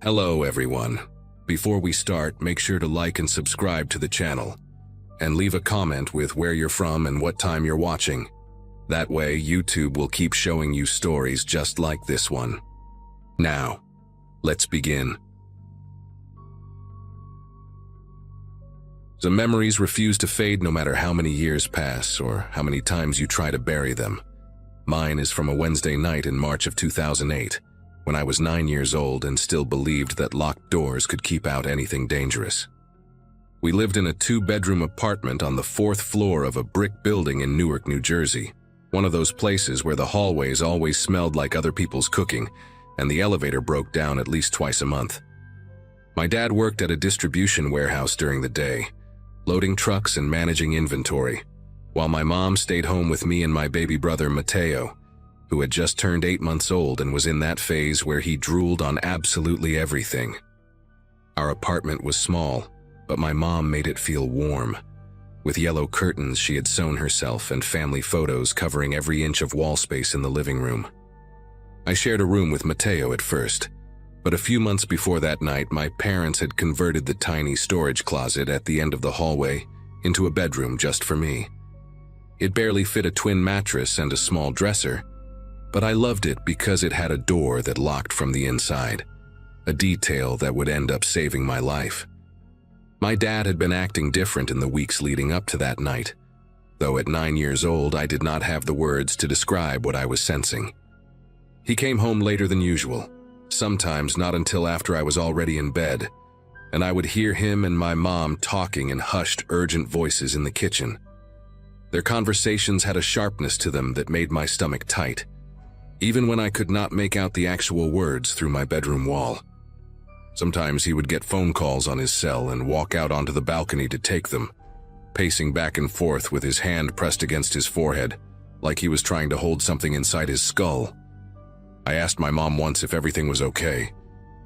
Hello everyone. Before we start, make sure to like and subscribe to the channel, and leave a comment with where you're from and what time you're watching. That way, YouTube will keep showing you stories just like this one. Now, let's begin. The memories refuse to fade no matter how many years pass or how many times you try to bury them. Mine is from a Wednesday night in March of 2008, when I was 9 years old and still believed that locked doors could keep out anything dangerous. We lived in a 2-bedroom apartment on the 4th floor of a brick building in Newark, New Jersey, one of those places where the hallways always smelled like other people's cooking, and the elevator broke down at least twice a month. My dad worked at a distribution warehouse during the day, loading trucks and managing inventory, while my mom stayed home with me and my baby brother Mateo, who had just turned 8 months old and was in that phase where he drooled on absolutely everything. Our apartment was small, but my mom made it feel warm. With yellow curtains she had sewn herself and family photos covering every inch of wall space in the living room. I shared a room with Mateo at first, but a few months before that night my parents had converted the tiny storage closet at the end of the hallway into a bedroom just for me. It barely fit a twin mattress and a small dresser, but I loved it because it had a door that locked from the inside, a detail that would end up saving my life. My dad had been acting different in the weeks leading up to that night, though at 9 years old I did not have the words to describe what I was sensing. He came home later than usual, sometimes not until after I was already in bed, and I would hear him and my mom talking in hushed, urgent voices in the kitchen. Their conversations had a sharpness to them that made my stomach tight, even when I could not make out the actual words through my bedroom wall. Sometimes he would get phone calls on his cell and walk out onto the balcony to take them, pacing back and forth with his hand pressed against his forehead, like he was trying to hold something inside his skull. I asked my mom once if everything was okay,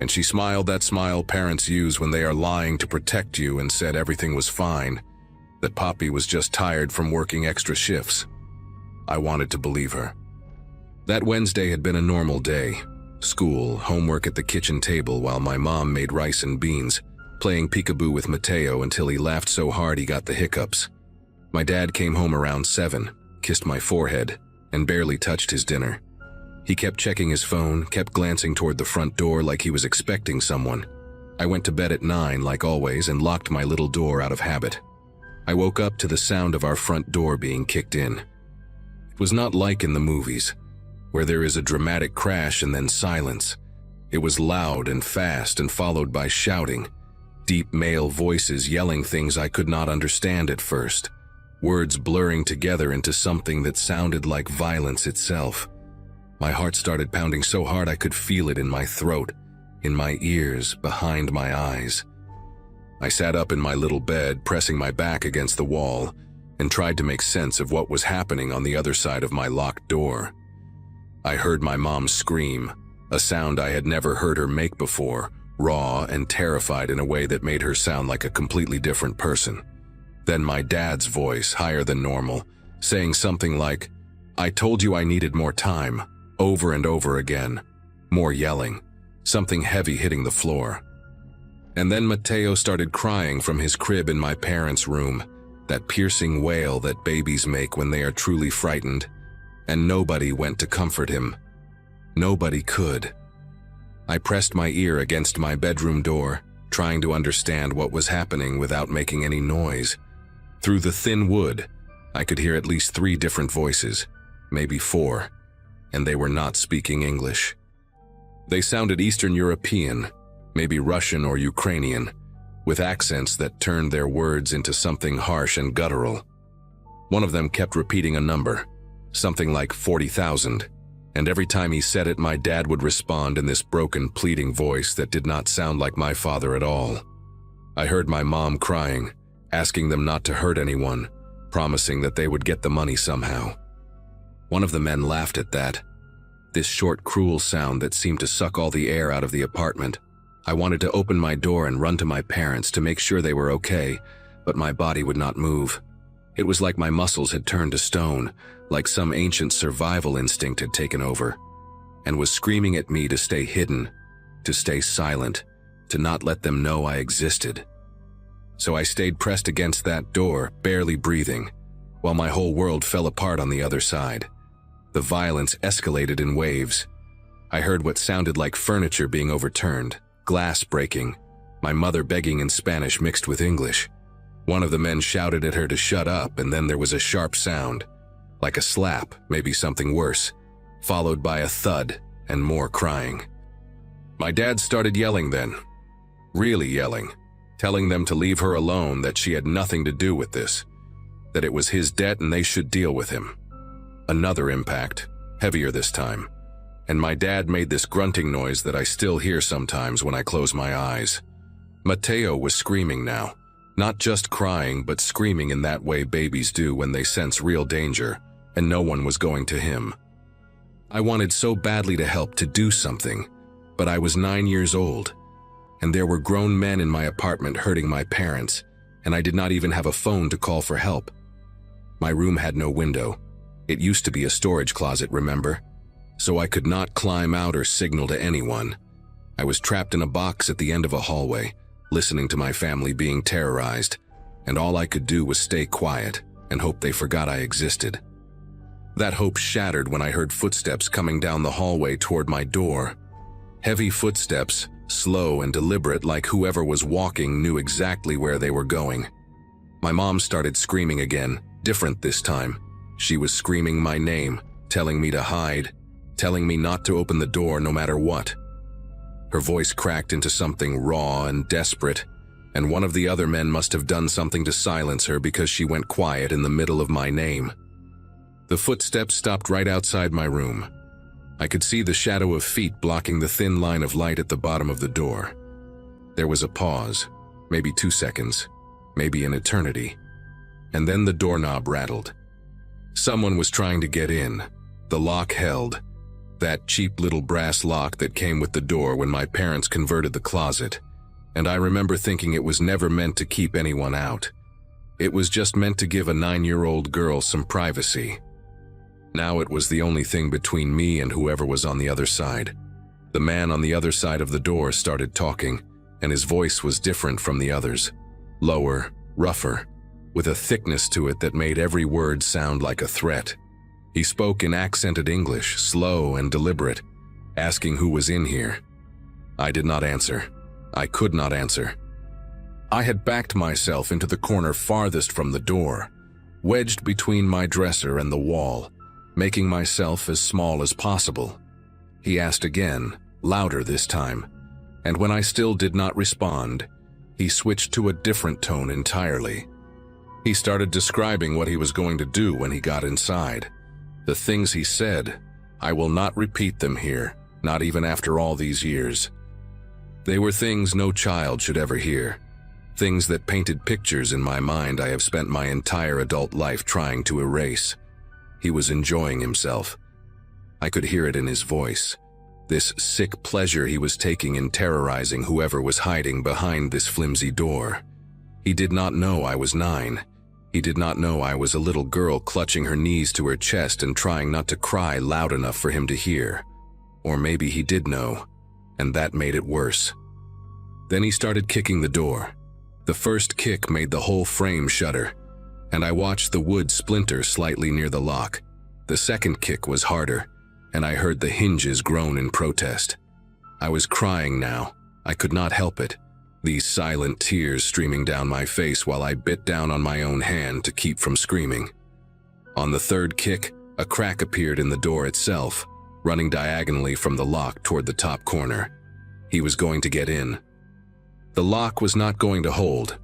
and she smiled that smile parents use when they are lying to protect you and said everything was fine, that Poppy was just tired from working extra shifts. I wanted to believe her. That Wednesday had been a normal day. School, homework at the kitchen table while my mom made rice and beans, playing peekaboo with Mateo until he laughed so hard he got the hiccups. My dad came home around 7, kissed my forehead, and barely touched his dinner. He kept checking his phone, kept glancing toward the front door like he was expecting someone. I went to bed at 9 like always and locked my little door out of habit. I woke up to the sound of our front door being kicked in. It was not like in the movies, where there is a dramatic crash and then silence. It was loud and fast and followed by shouting, deep male voices yelling things I could not understand at first, words blurring together into something that sounded like violence itself. My heart started pounding so hard I could feel it in my throat, in my ears, behind my eyes. I sat up in my little bed, pressing my back against the wall, and tried to make sense of what was happening on the other side of my locked door. I heard my mom scream, a sound I had never heard her make before, raw and terrified in a way that made her sound like a completely different person. Then my dad's voice, higher than normal, saying something like, "I told you I needed more time," over and over again. More yelling, something heavy hitting the floor. And then Mateo started crying from his crib in my parents' room, that piercing wail that babies make when they are truly frightened. And nobody went to comfort him. Nobody could. I pressed my ear against my bedroom door, trying to understand what was happening without making any noise. Through the thin wood, I could hear at least 3 different voices, maybe 4, and they were not speaking English. They sounded Eastern European, maybe Russian or Ukrainian, with accents that turned their words into something harsh and guttural. One of them kept repeating a number, something like 40,000, and every time he said it, my dad would respond in this broken, pleading voice that did not sound like my father at all. I heard my mom crying, asking them not to hurt anyone, promising that they would get the money somehow. One of the men laughed at that, this short, cruel sound that seemed to suck all the air out of the apartment. I wanted to open my door and run to my parents to make sure they were okay, but my body would not move. It was like my muscles had turned to stone, like some ancient survival instinct had taken over, and was screaming at me to stay hidden, to stay silent, to not let them know I existed. So I stayed pressed against that door, barely breathing, while my whole world fell apart on the other side. The violence escalated in waves. I heard what sounded like furniture being overturned, glass breaking, my mother begging in Spanish mixed with English. One of the men shouted at her to shut up, and then there was a sharp sound, like a slap, maybe something worse, followed by a thud and more crying. My dad started yelling then, really yelling, telling them to leave her alone, that she had nothing to do with this, that it was his debt and they should deal with him. Another impact, heavier this time, and my dad made this grunting noise that I still hear sometimes when I close my eyes. Mateo was screaming now, not just crying, but screaming in that way babies do when they sense real danger, and no one was going to him. I wanted so badly to help, to do something, but I was 9 years old, and there were grown men in my apartment hurting my parents, and I did not even have a phone to call for help. My room had no window. It used to be a storage closet, remember? So I could not climb out or signal to anyone. I was trapped in a box at the end of a hallway, listening to my family being terrorized, and all I could do was stay quiet and hope they forgot I existed. That hope shattered when I heard footsteps coming down the hallway toward my door. Heavy footsteps, slow and deliberate, like whoever was walking knew exactly where they were going. My mom started screaming again, different this time. She was screaming my name, telling me to hide, telling me not to open the door no matter what. Her voice cracked into something raw and desperate, and one of the other men must have done something to silence her because she went quiet in the middle of my name. The footsteps stopped right outside my room. I could see the shadow of feet blocking the thin line of light at the bottom of the door. There was a pause, maybe 2 seconds, maybe an eternity, and then the doorknob rattled. Someone was trying to get in. The lock held. That cheap little brass lock that came with the door when my parents converted the closet, and I remember thinking it was never meant to keep anyone out. It was just meant to give a 9-year-old girl some privacy. Now it was the only thing between me and whoever was on the other side. The man on the other side of the door started talking, and his voice was different from the others. Lower, rougher, with a thickness to it that made every word sound like a threat. He spoke in accented English, slow and deliberate, asking who was in here. I did not answer. I could not answer. I had backed myself into the corner farthest from the door, wedged between my dresser and the wall, making myself as small as possible. He asked again, louder this time, and when I still did not respond, he switched to a different tone entirely. He started describing what he was going to do when he got inside. The things he said, I will not repeat them here, not even after all these years. They were things no child should ever hear, things that painted pictures in my mind I have spent my entire adult life trying to erase. He was enjoying himself. I could hear it in his voice, this sick pleasure he was taking in terrorizing whoever was hiding behind this flimsy door. He did not know I was 9. He did not know I was a little girl clutching her knees to her chest and trying not to cry loud enough for him to hear. Or maybe he did know, and that made it worse. Then he started kicking the door. The first kick made the whole frame shudder, and I watched the wood splinter slightly near the lock. The second kick was harder, and I heard the hinges groan in protest. I was crying now. I could not help it. These silent tears streaming down my face while I bit down on my own hand to keep from screaming. On the third kick, a crack appeared in the door itself, running diagonally from the lock toward the top corner. He was going to get in. The lock was not going to hold.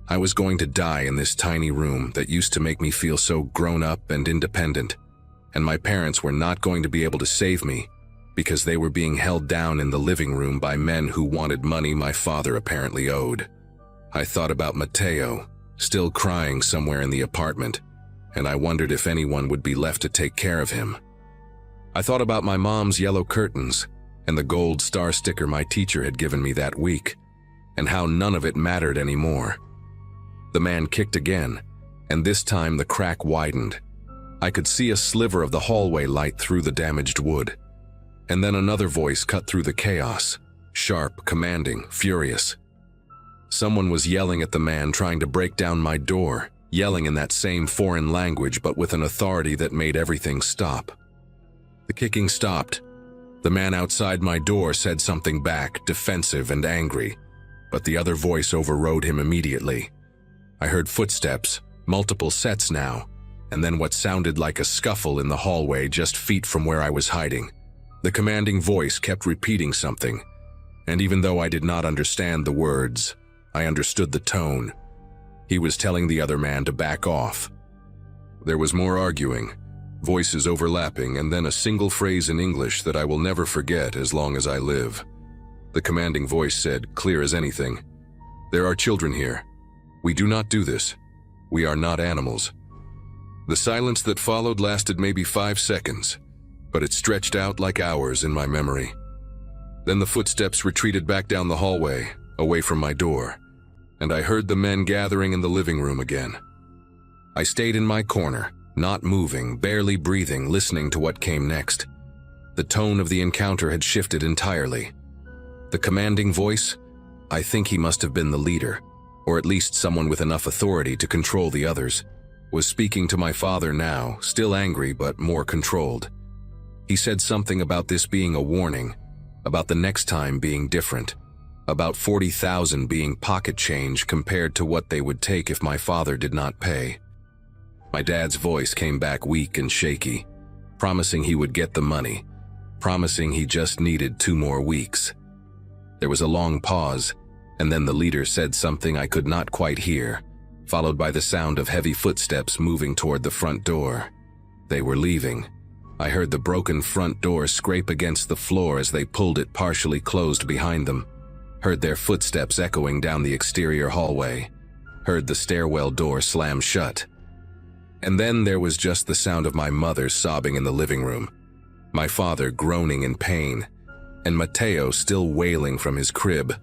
I was going to die in this tiny room that used to make me feel so grown up and independent, and my parents were not going to be able to save me, because they were being held down in the living room by men who wanted money my father apparently owed. I thought about Mateo, still crying somewhere in the apartment, and I wondered if anyone would be left to take care of him. I thought about my mom's yellow curtains and the gold star sticker my teacher had given me that week, and how none of it mattered anymore. The man kicked again, and this time the crack widened. I could see a sliver of the hallway light through the damaged wood. And then another voice cut through the chaos. sharp, commanding, furious. Someone was yelling at the man trying to break down my door, yelling in that same foreign language but with an authority that made everything stop. The kicking stopped. The man outside my door said something back, defensive and angry, but the other voice overrode him immediately. I heard footsteps, multiple sets now, and then what sounded like a scuffle in the hallway just feet from where I was hiding. The commanding voice kept repeating something, and even though I did not understand the words, I understood the tone. He was telling the other man to back off. There was more arguing, voices overlapping, and then a single phrase in English that I will never forget as long as I live. The commanding voice said, clear as anything, "There are children here. We do not do this. We are not animals." The silence that followed lasted maybe 5 seconds, but it stretched out like hours in my memory. Then the footsteps retreated back down the hallway, away from my door, and I heard the men gathering in the living room again. I stayed in my corner, not moving, barely breathing, listening to what came next. The tone of the encounter had shifted entirely. The commanding voice, I think he must have been the leader, or at least someone with enough authority to control the others, was speaking to my father now, still angry but more controlled. He said something about this being a warning, about the next time being different, about 40,000 being pocket change compared to what they would take if my father did not pay. My dad's voice came back weak and shaky, promising he would get the money, promising he just needed 2 more weeks. There was a long pause, and then the leader said something I could not quite hear, followed by the sound of heavy footsteps moving toward the front door. They were leaving. I heard the broken front door scrape against the floor as they pulled it partially closed behind them, heard their footsteps echoing down the exterior hallway, heard the stairwell door slam shut. And then there was just the sound of my mother sobbing in the living room, my father groaning in pain, and Mateo still wailing from his crib.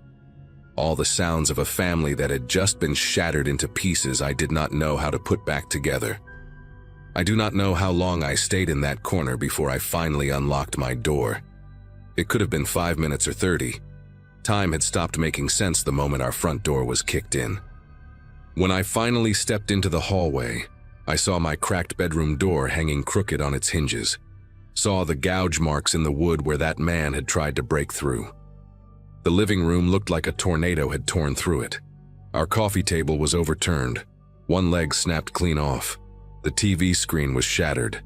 All the sounds of a family that had just been shattered into pieces I did not know how to put back together. I do not know how long I stayed in that corner before I finally unlocked my door. It could have been 5 minutes or 30. Time had stopped making sense the moment our front door was kicked in. When I finally stepped into the hallway, I saw my cracked bedroom door hanging crooked on its hinges, saw the gouge marks in the wood where that man had tried to break through. The living room looked like a tornado had torn through it. Our coffee table was overturned. One leg snapped clean off. The TV screen was shattered.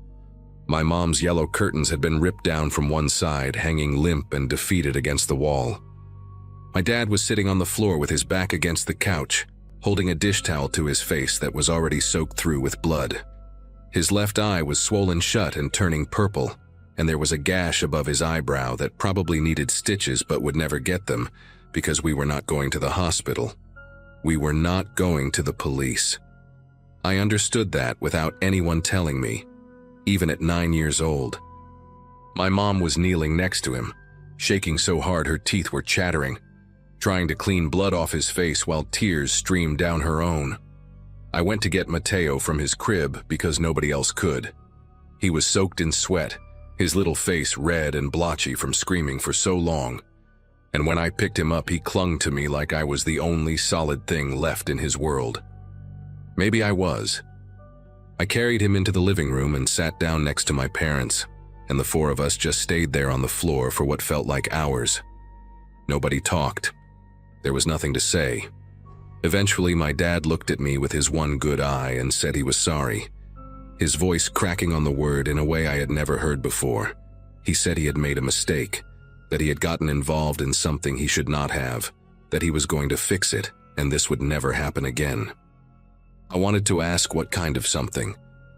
My mom's yellow curtains had been ripped down from one side, hanging limp and defeated against the wall. My dad was sitting on the floor with his back against the couch, holding a dish towel to his face that was already soaked through with blood. His left eye was swollen shut and turning purple, and there was a gash above his eyebrow that probably needed stitches but would never get them because we were not going to the hospital. We were not going to the police. I understood that without anyone telling me, even at 9 years old. My mom was kneeling next to him, shaking so hard her teeth were chattering, trying to clean blood off his face while tears streamed down her own. I went to get Mateo from his crib because nobody else could. He was soaked in sweat, his little face red and blotchy from screaming for so long, and when I picked him up he clung to me like I was the only solid thing left in his world. Maybe I was. I carried him into the living room and sat down next to my parents, and the 4 of us just stayed there on the floor for what felt like hours. Nobody talked. There was nothing to say. Eventually, my dad looked at me with his one good eye and said he was sorry, his voice cracking on the word in a way I had never heard before. He said he had made a mistake, that he had gotten involved in something he should not have, that he was going to fix it, and this would never happen again. I wanted to ask what kind of something,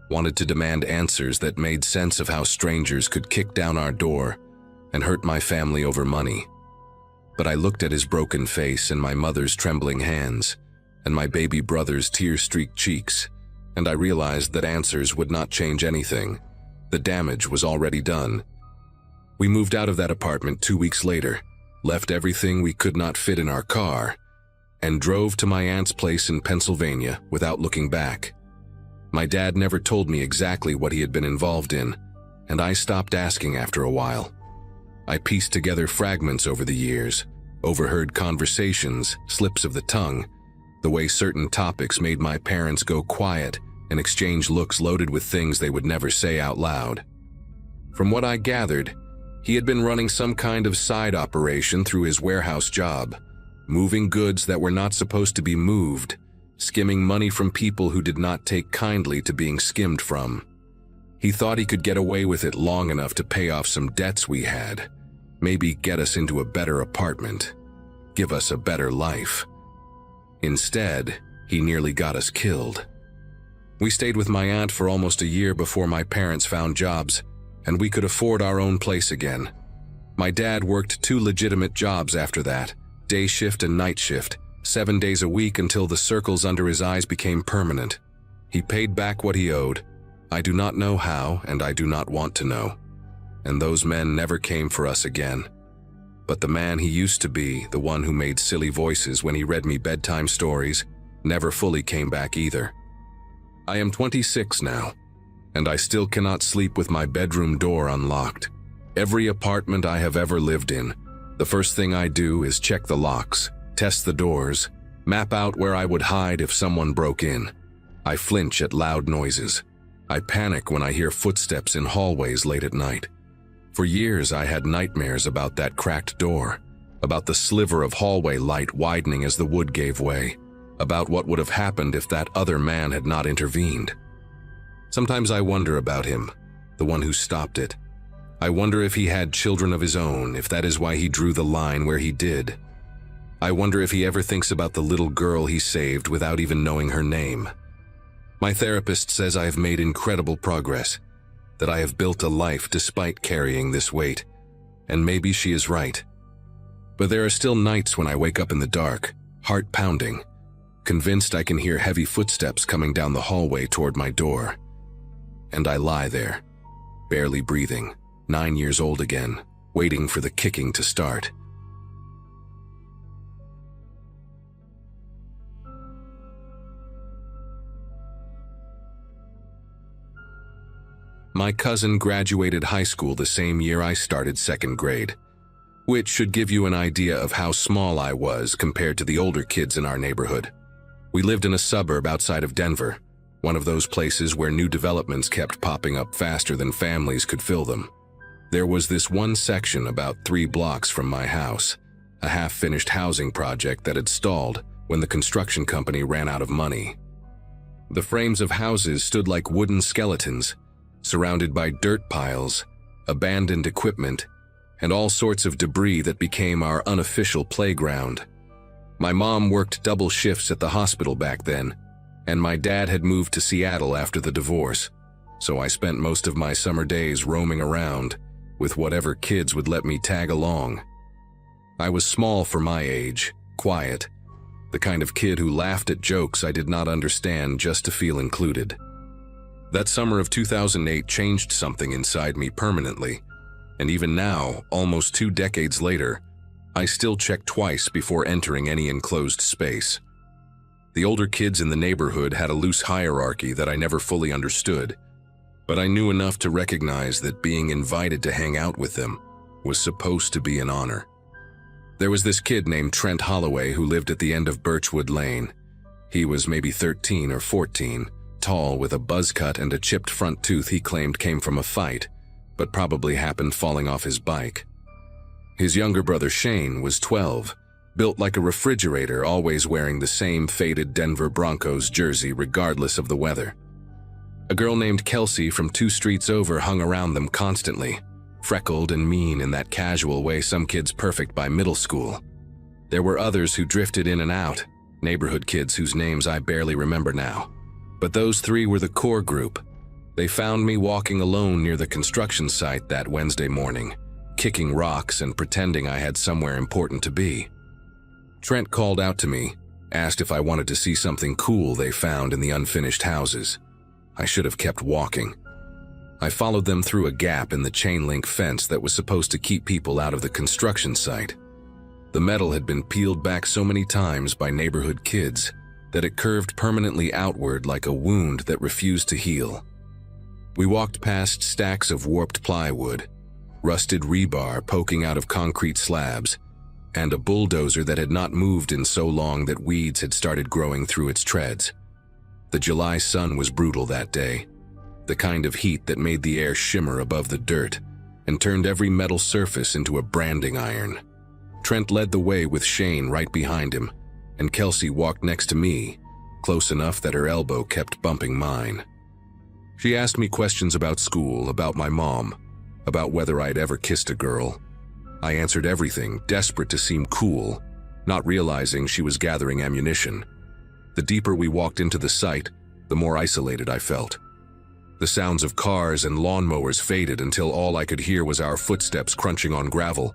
wanted to demand answers that made sense of how strangers could kick down our door and hurt my family over money. But I looked at his broken face and my mother's trembling hands and my baby brother's tear-streaked cheeks, and I realized that answers would not change anything. The damage was already done. We moved out of that apartment 2 weeks later, left everything we could not fit in our car, and drove to my aunt's place in Pennsylvania without looking back. My dad never told me exactly what he had been involved in, and I stopped asking after a while. I pieced together fragments over the years, overheard conversations, slips of the tongue, the way certain topics made my parents go quiet and exchange looks loaded with things they would never say out loud. From what I gathered, he had been running some kind of side operation through his warehouse job, moving goods that were not supposed to be moved, skimming money from people who did not take kindly to being skimmed from. He thought he could get away with it long enough to pay off some debts we had, maybe get us into a better apartment, give us a better life. Instead, he nearly got us killed. We stayed with my aunt for almost a year before my parents found jobs, and we could afford our own place again. My dad worked 2 legitimate jobs after that, day shift and night shift, 7 days a week until the circles under his eyes became permanent. He paid back what he owed. I do not know how, and I do not want to know. And those men never came for us again. But the man he used to be, the one who made silly voices when he read me bedtime stories, never fully came back either. I am 26 now, and I still cannot sleep with my bedroom door unlocked. Every apartment I have ever lived in, the first thing I do is check the locks, test the doors, map out where I would hide if someone broke in. I flinch at loud noises. I panic when I hear footsteps in hallways late at night. For years I had nightmares about that cracked door, about the sliver of hallway light widening as the wood gave way, about what would have happened if that other man had not intervened. Sometimes I wonder about him, the one who stopped it. I wonder if he had children of his own, if that is why he drew the line where he did. I wonder if he ever thinks about the little girl he saved without even knowing her name. My therapist says I have made incredible progress, that I have built a life despite carrying this weight, and maybe she is right. But there are still nights when I wake up in the dark, heart pounding, convinced I can hear heavy footsteps coming down the hallway toward my door. And I lie there, barely breathing, 9 years old again, waiting for the kicking to start. My cousin graduated high school the same year I started 2nd grade, which should give you an idea of how small I was compared to the older kids in our neighborhood. We lived in a suburb outside of Denver, one of those places where new developments kept popping up faster than families could fill them. There was this one section about 3 blocks from my house, a half-finished housing project that had stalled when the construction company ran out of money. The frames of houses stood like wooden skeletons, surrounded by dirt piles, abandoned equipment, and all sorts of debris that became our unofficial playground. My mom worked double shifts at the hospital back then, and my dad had moved to Seattle after the divorce, so I spent most of my summer days roaming around with whatever kids would let me tag along. I was small for my age, quiet, the kind of kid who laughed at jokes I did not understand just to feel included. That summer of 2008 changed something inside me permanently, and even now, almost 2 decades later, I still check twice before entering any enclosed space. The older kids in the neighborhood had a loose hierarchy that I never fully understood, but I knew enough to recognize that being invited to hang out with them was supposed to be an honor. There was this kid named Trent Holloway who lived at the end of Birchwood Lane. He was maybe 13 or 14, tall with a buzz cut and a chipped front tooth he claimed came from a fight, but probably happened falling off his bike. His younger brother Shane was 12, built like a refrigerator, always wearing the same faded Denver Broncos jersey regardless of the weather. A girl named Kelsey from 2 streets over hung around them constantly, freckled and mean in that casual way some kids perfect by middle school. There were others who drifted in and out, neighborhood kids whose names I barely remember now. But those 3 were the core group. They found me walking alone near the construction site that Wednesday morning, kicking rocks and pretending I had somewhere important to be. Trent called out to me, asked if I wanted to see something cool they found in the unfinished houses. I should have kept walking. I followed them through a gap in the chain-link fence that was supposed to keep people out of the construction site. The metal had been peeled back so many times by neighborhood kids that it curved permanently outward like a wound that refused to heal. We walked past stacks of warped plywood, rusted rebar poking out of concrete slabs, and a bulldozer that had not moved in so long that weeds had started growing through its treads. The July sun was brutal that day, the kind of heat that made the air shimmer above the dirt and turned every metal surface into a branding iron. Trent led the way with Shane right behind him, and Kelsey walked next to me, close enough that her elbow kept bumping mine. She asked me questions about school, about my mom, about whether I'd ever kissed a girl. I answered everything, desperate to seem cool, not realizing she was gathering ammunition. The deeper we walked into the site, the more isolated I felt. The sounds of cars and lawnmowers faded until all I could hear was our footsteps crunching on gravel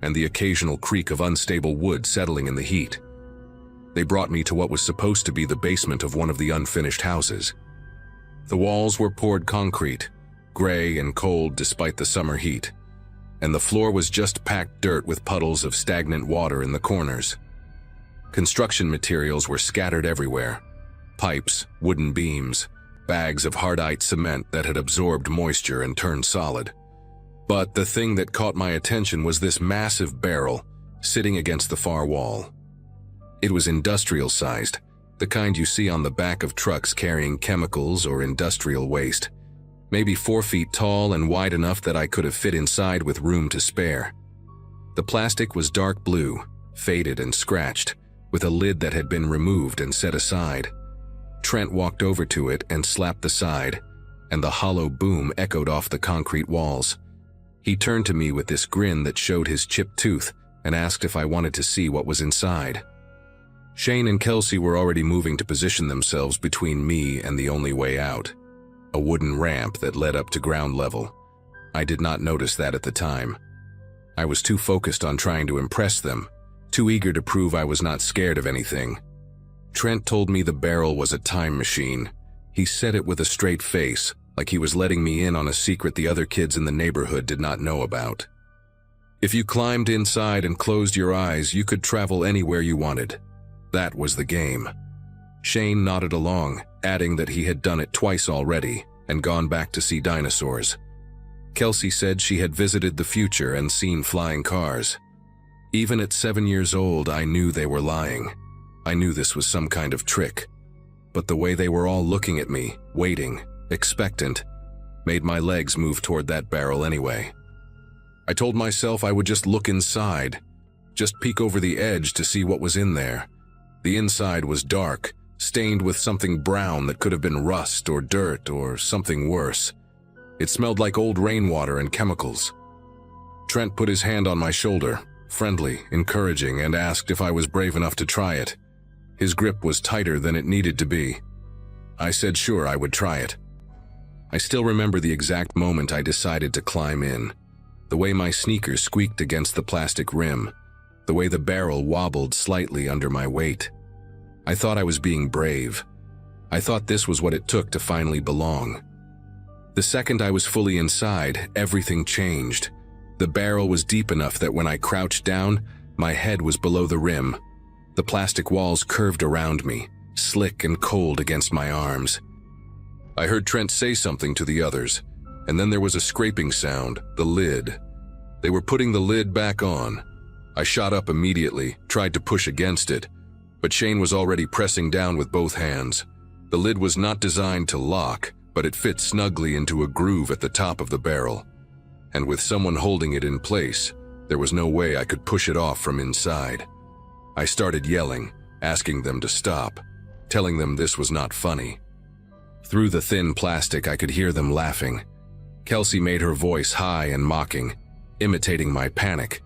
and the occasional creak of unstable wood settling in the heat. They brought me to what was supposed to be the basement of one of the unfinished houses. The walls were poured concrete, gray and cold despite the summer heat, and the floor was just packed dirt with puddles of stagnant water in the corners. Construction materials were scattered everywhere: pipes, wooden beams, bags of hardite cement that had absorbed moisture and turned solid. But the thing that caught my attention was this massive barrel sitting against the far wall. It was industrial-sized, the kind you see on the back of trucks carrying chemicals or industrial waste. Maybe 4 feet tall and wide enough that I could have fit inside with room to spare. The plastic was dark blue, faded and scratched, with a lid that had been removed and set aside. Trent walked over to it and slapped the side, and the hollow boom echoed off the concrete walls. He turned to me with this grin that showed his chipped tooth and asked if I wanted to see what was inside. Shane and Kelsey were already moving to position themselves between me and the only way out, a wooden ramp that led up to ground level. I did not notice that at the time. I was too focused on trying to impress them, too eager to prove I was not scared of anything. Trent told me the barrel was a time machine. He said it with a straight face, like he was letting me in on a secret the other kids in the neighborhood did not know about. If you climbed inside and closed your eyes, you could travel anywhere you wanted. That was the game. Shane nodded along, adding that he had done it twice already and gone back to see dinosaurs. Kelsey said she had visited the future and seen flying cars. Even at 7 years old, I knew they were lying. I knew this was some kind of trick. But the way they were all looking at me, waiting, expectant, made my legs move toward that barrel anyway. I told myself I would just look inside, just peek over the edge to see what was in there. The inside was dark, stained with something brown that could have been rust or dirt or something worse. It smelled like old rainwater and chemicals. Trent put his hand on my shoulder, friendly, encouraging, and asked if I was brave enough to try it. His grip was tighter than it needed to be. I said sure I would try it. I still remember the exact moment I decided to climb in, the way my sneakers squeaked against the plastic rim, the way the barrel wobbled slightly under my weight. I thought I was being brave. I thought this was what it took to finally belong. The second I was fully inside, everything changed. The barrel was deep enough that when I crouched down, my head was below the rim. The plastic walls curved around me, slick and cold against my arms. I heard Trent say something to the others, and then there was a scraping sound, the lid. They were putting the lid back on. I shot up immediately, tried to push against it, but Shane was already pressing down with both hands. The lid was not designed to lock, but it fit snugly into a groove at the top of the barrel. And with someone holding it in place, there was no way I could push it off from inside. I started yelling, asking them to stop, telling them this was not funny. Through the thin plastic, I could hear them laughing. Kelsey made her voice high and mocking, imitating my panic,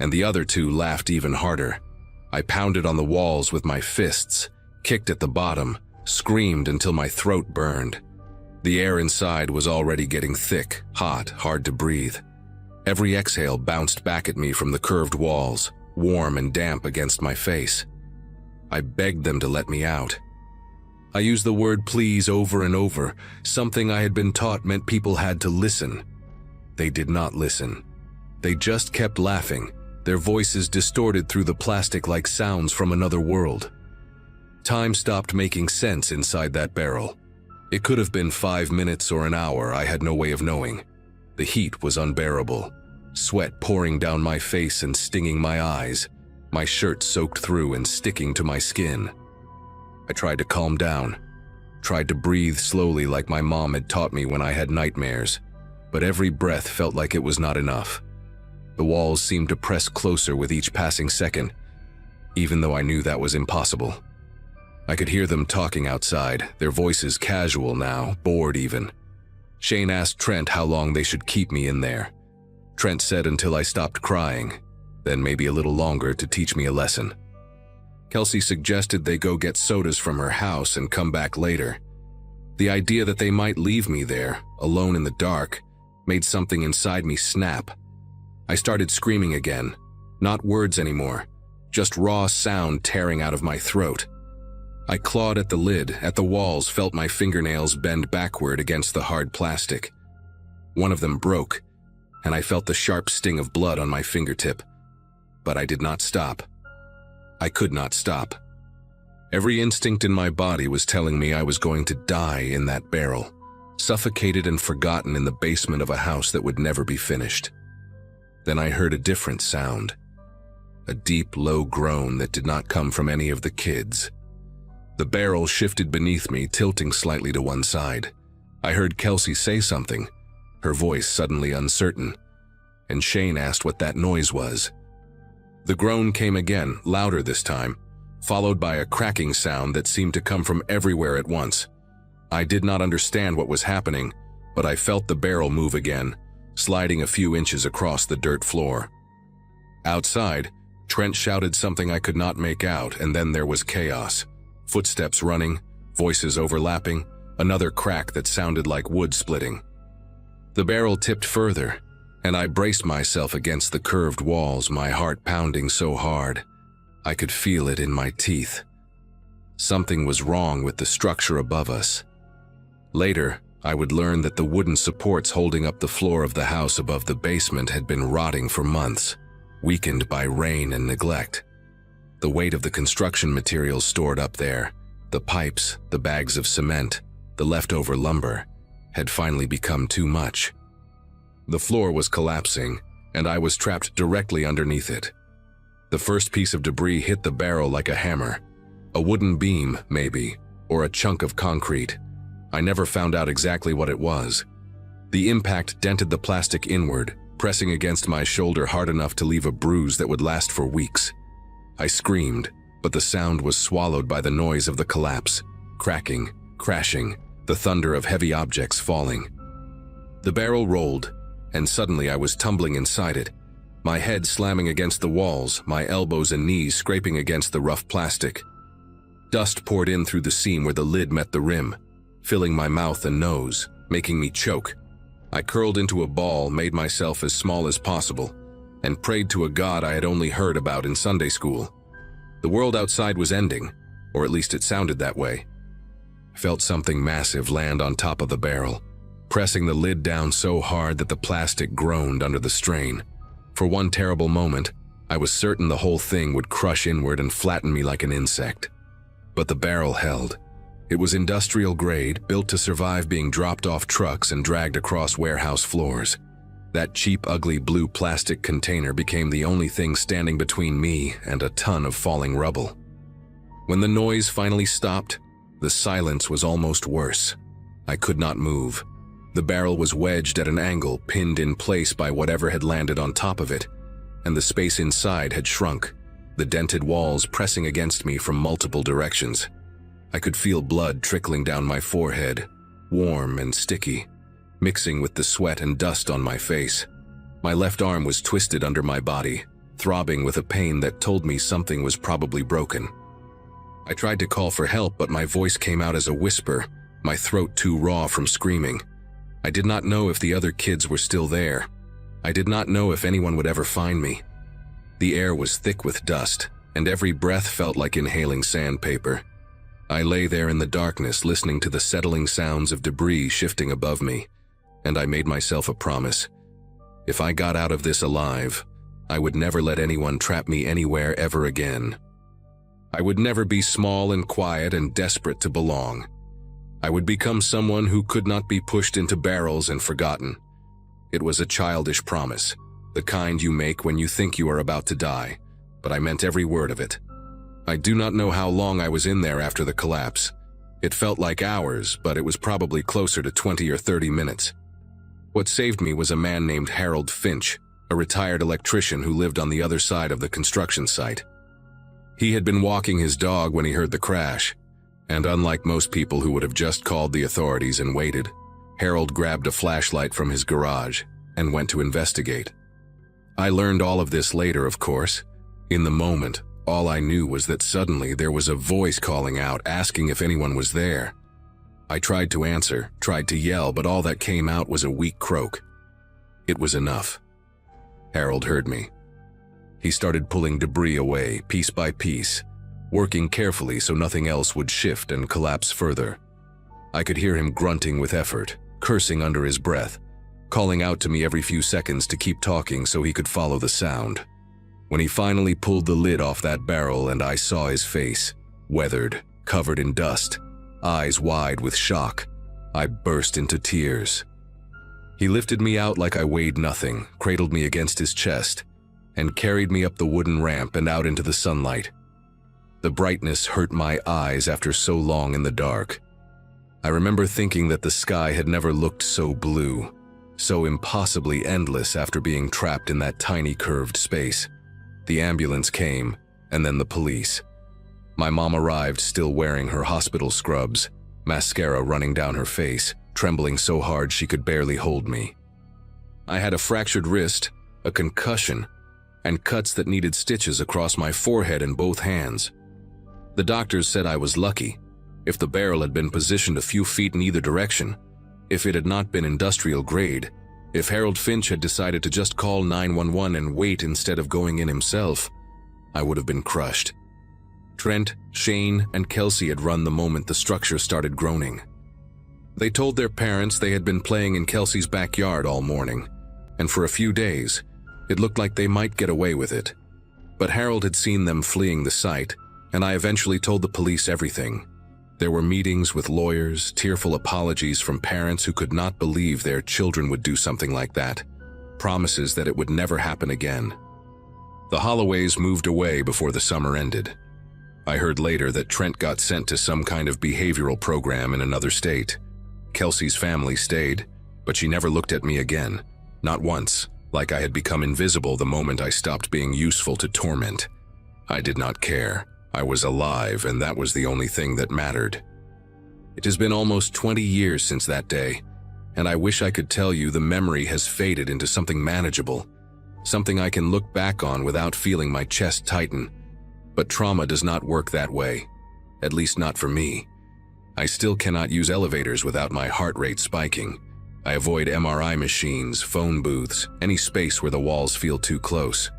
and the other two laughed even harder. I pounded on the walls with my fists, kicked at the bottom, screamed until my throat burned. The air inside was already getting thick, hot, hard to breathe. Every exhale bounced back at me from the curved walls, warm and damp against my face. I begged them to let me out. I used the word please over and over, something I had been taught meant people had to listen. They did not listen. They just kept laughing, their voices distorted through the plastic like sounds from another world. Time stopped making sense inside that barrel. It could have been 5 minutes or an hour, I had no way of knowing. The heat was unbearable, sweat pouring down my face and stinging my eyes, my shirt soaked through and sticking to my skin. I tried to calm down, tried to breathe slowly like my mom had taught me when I had nightmares, but every breath felt like it was not enough. The walls seemed to press closer with each passing second, even though I knew that was impossible. I could hear them talking outside, their voices casual now, bored even. Shane asked Trent how long they should keep me in there. Trent said until I stopped crying, then maybe a little longer to teach me a lesson. Kelsey suggested they go get sodas from her house and come back later. The idea that they might leave me there, alone in the dark, made something inside me snap. I started screaming again, not words anymore, just raw sound tearing out of my throat. I clawed at the lid, at the walls, felt my fingernails bend backward against the hard plastic. One of them broke, and I felt the sharp sting of blood on my fingertip. But I did not stop. I could not stop. Every instinct in my body was telling me I was going to die in that barrel, suffocated and forgotten in the basement of a house that would never be finished. Then I heard a different sound, a deep, low groan that did not come from any of the kids. The barrel shifted beneath me, tilting slightly to one side. I heard Kelsey say something, her voice suddenly uncertain, and Shane asked what that noise was. The groan came again, louder this time, followed by a cracking sound that seemed to come from everywhere at once. I did not understand what was happening, but I felt the barrel move again, sliding a few inches across the dirt floor. Outside, Trent shouted something I could not make out, and then there was chaos. Footsteps running, voices overlapping, another crack that sounded like wood splitting. The barrel tipped further, and I braced myself against the curved walls, my heart pounding so hard. I could feel it in my teeth. Something was wrong with the structure above us. Later, I would learn that the wooden supports holding up the floor of the house above the basement had been rotting for months, weakened by rain and neglect. The weight of the construction materials stored up there, the pipes, the bags of cement, the leftover lumber, had finally become too much. The floor was collapsing, and I was trapped directly underneath it. The first piece of debris hit the barrel like a hammer. A wooden beam, maybe, or a chunk of concrete. I never found out exactly what it was. The impact dented the plastic inward, pressing against my shoulder hard enough to leave a bruise that would last for weeks. I screamed, but the sound was swallowed by the noise of the collapse, cracking, crashing, the thunder of heavy objects falling. The barrel rolled, and suddenly I was tumbling inside it, my head slamming against the walls, my elbows and knees scraping against the rough plastic. Dust poured in through the seam where the lid met the rim, filling my mouth and nose, making me choke. I curled into a ball, made myself as small as possible, and prayed to a God I had only heard about in Sunday school. The world outside was ending, or at least it sounded that way. I felt something massive land on top of the barrel, pressing the lid down so hard that the plastic groaned under the strain. For one terrible moment, I was certain the whole thing would crush inward and flatten me like an insect. But the barrel held. It was industrial grade, built to survive being dropped off trucks and dragged across warehouse floors. That cheap, ugly blue plastic container became the only thing standing between me and a ton of falling rubble. When the noise finally stopped, the silence was almost worse. I could not move. The barrel was wedged at an angle, pinned in place by whatever had landed on top of it, and the space inside had shrunk, the dented walls pressing against me from multiple directions. I could feel blood trickling down my forehead, warm and sticky, mixing with the sweat and dust on my face. My left arm was twisted under my body, throbbing with a pain that told me something was probably broken. I tried to call for help, but my voice came out as a whisper, my throat too raw from screaming. I did not know if the other kids were still there. I did not know if anyone would ever find me. The air was thick with dust, and every breath felt like inhaling sandpaper. I lay there in the darkness, listening to the settling sounds of debris shifting above me, and I made myself a promise. If I got out of this alive, I would never let anyone trap me anywhere ever again. I would never be small and quiet and desperate to belong. I would become someone who could not be pushed into barrels and forgotten. It was a childish promise, the kind you make when you think you are about to die, but I meant every word of it. I do not know how long I was in there after the collapse. It felt like hours, but it was probably closer to 20 or 30 minutes. What saved me was a man named Harold Finch, a retired electrician who lived on the other side of the construction site. He had been walking his dog when he heard the crash, and unlike most people who would have just called the authorities and waited, Harold grabbed a flashlight from his garage and went to investigate. I learned all of this later, of course. In the moment, all I knew was that suddenly there was a voice calling out, asking if anyone was there. I tried to answer, tried to yell, but all that came out was a weak croak. It was enough. Harold heard me. He started pulling debris away, piece by piece, working carefully so nothing else would shift and collapse further. I could hear him grunting with effort, cursing under his breath, calling out to me every few seconds to keep talking so he could follow the sound. When he finally pulled the lid off that barrel and I saw his face, weathered, covered in dust, eyes wide with shock, I burst into tears. He lifted me out like I weighed nothing, cradled me against his chest, and carried me up the wooden ramp and out into the sunlight. The brightness hurt my eyes after so long in the dark. I remember thinking that the sky had never looked so blue, so impossibly endless after being trapped in that tiny curved space. The ambulance came, and then the police. My mom arrived still wearing her hospital scrubs, mascara running down her face, trembling so hard she could barely hold me. I had a fractured wrist, a concussion, and cuts that needed stitches across my forehead and both hands. The doctors said I was lucky. If the barrel had been positioned a few feet in either direction, if it had not been industrial grade, if Harold Finch had decided to just call 911 and wait instead of going in himself, I would have been crushed. Trent, Shane, and Kelsey had run the moment the structure started groaning. They told their parents they had been playing in Kelsey's backyard all morning, and for a few days, it looked like they might get away with it. But Harold had seen them fleeing the site, and I eventually told the police everything. There were meetings with lawyers, tearful apologies from parents who could not believe their children would do something like that, promises that it would never happen again. The Holloways moved away before the summer ended. I heard later that Trent got sent to some kind of behavioral program in another state. Kelsey's family stayed, but she never looked at me again, not once, like I had become invisible the moment I stopped being useful to torment. I did not care. I was alive, and that was the only thing that mattered. It has been almost 20 years since that day, and I wish I could tell you the memory has faded into something manageable, something I can look back on without feeling my chest tighten. But trauma does not work that way, at least not for me. I still cannot use elevators without my heart rate spiking. I avoid MRI machines, phone booths, any space where the walls feel too close.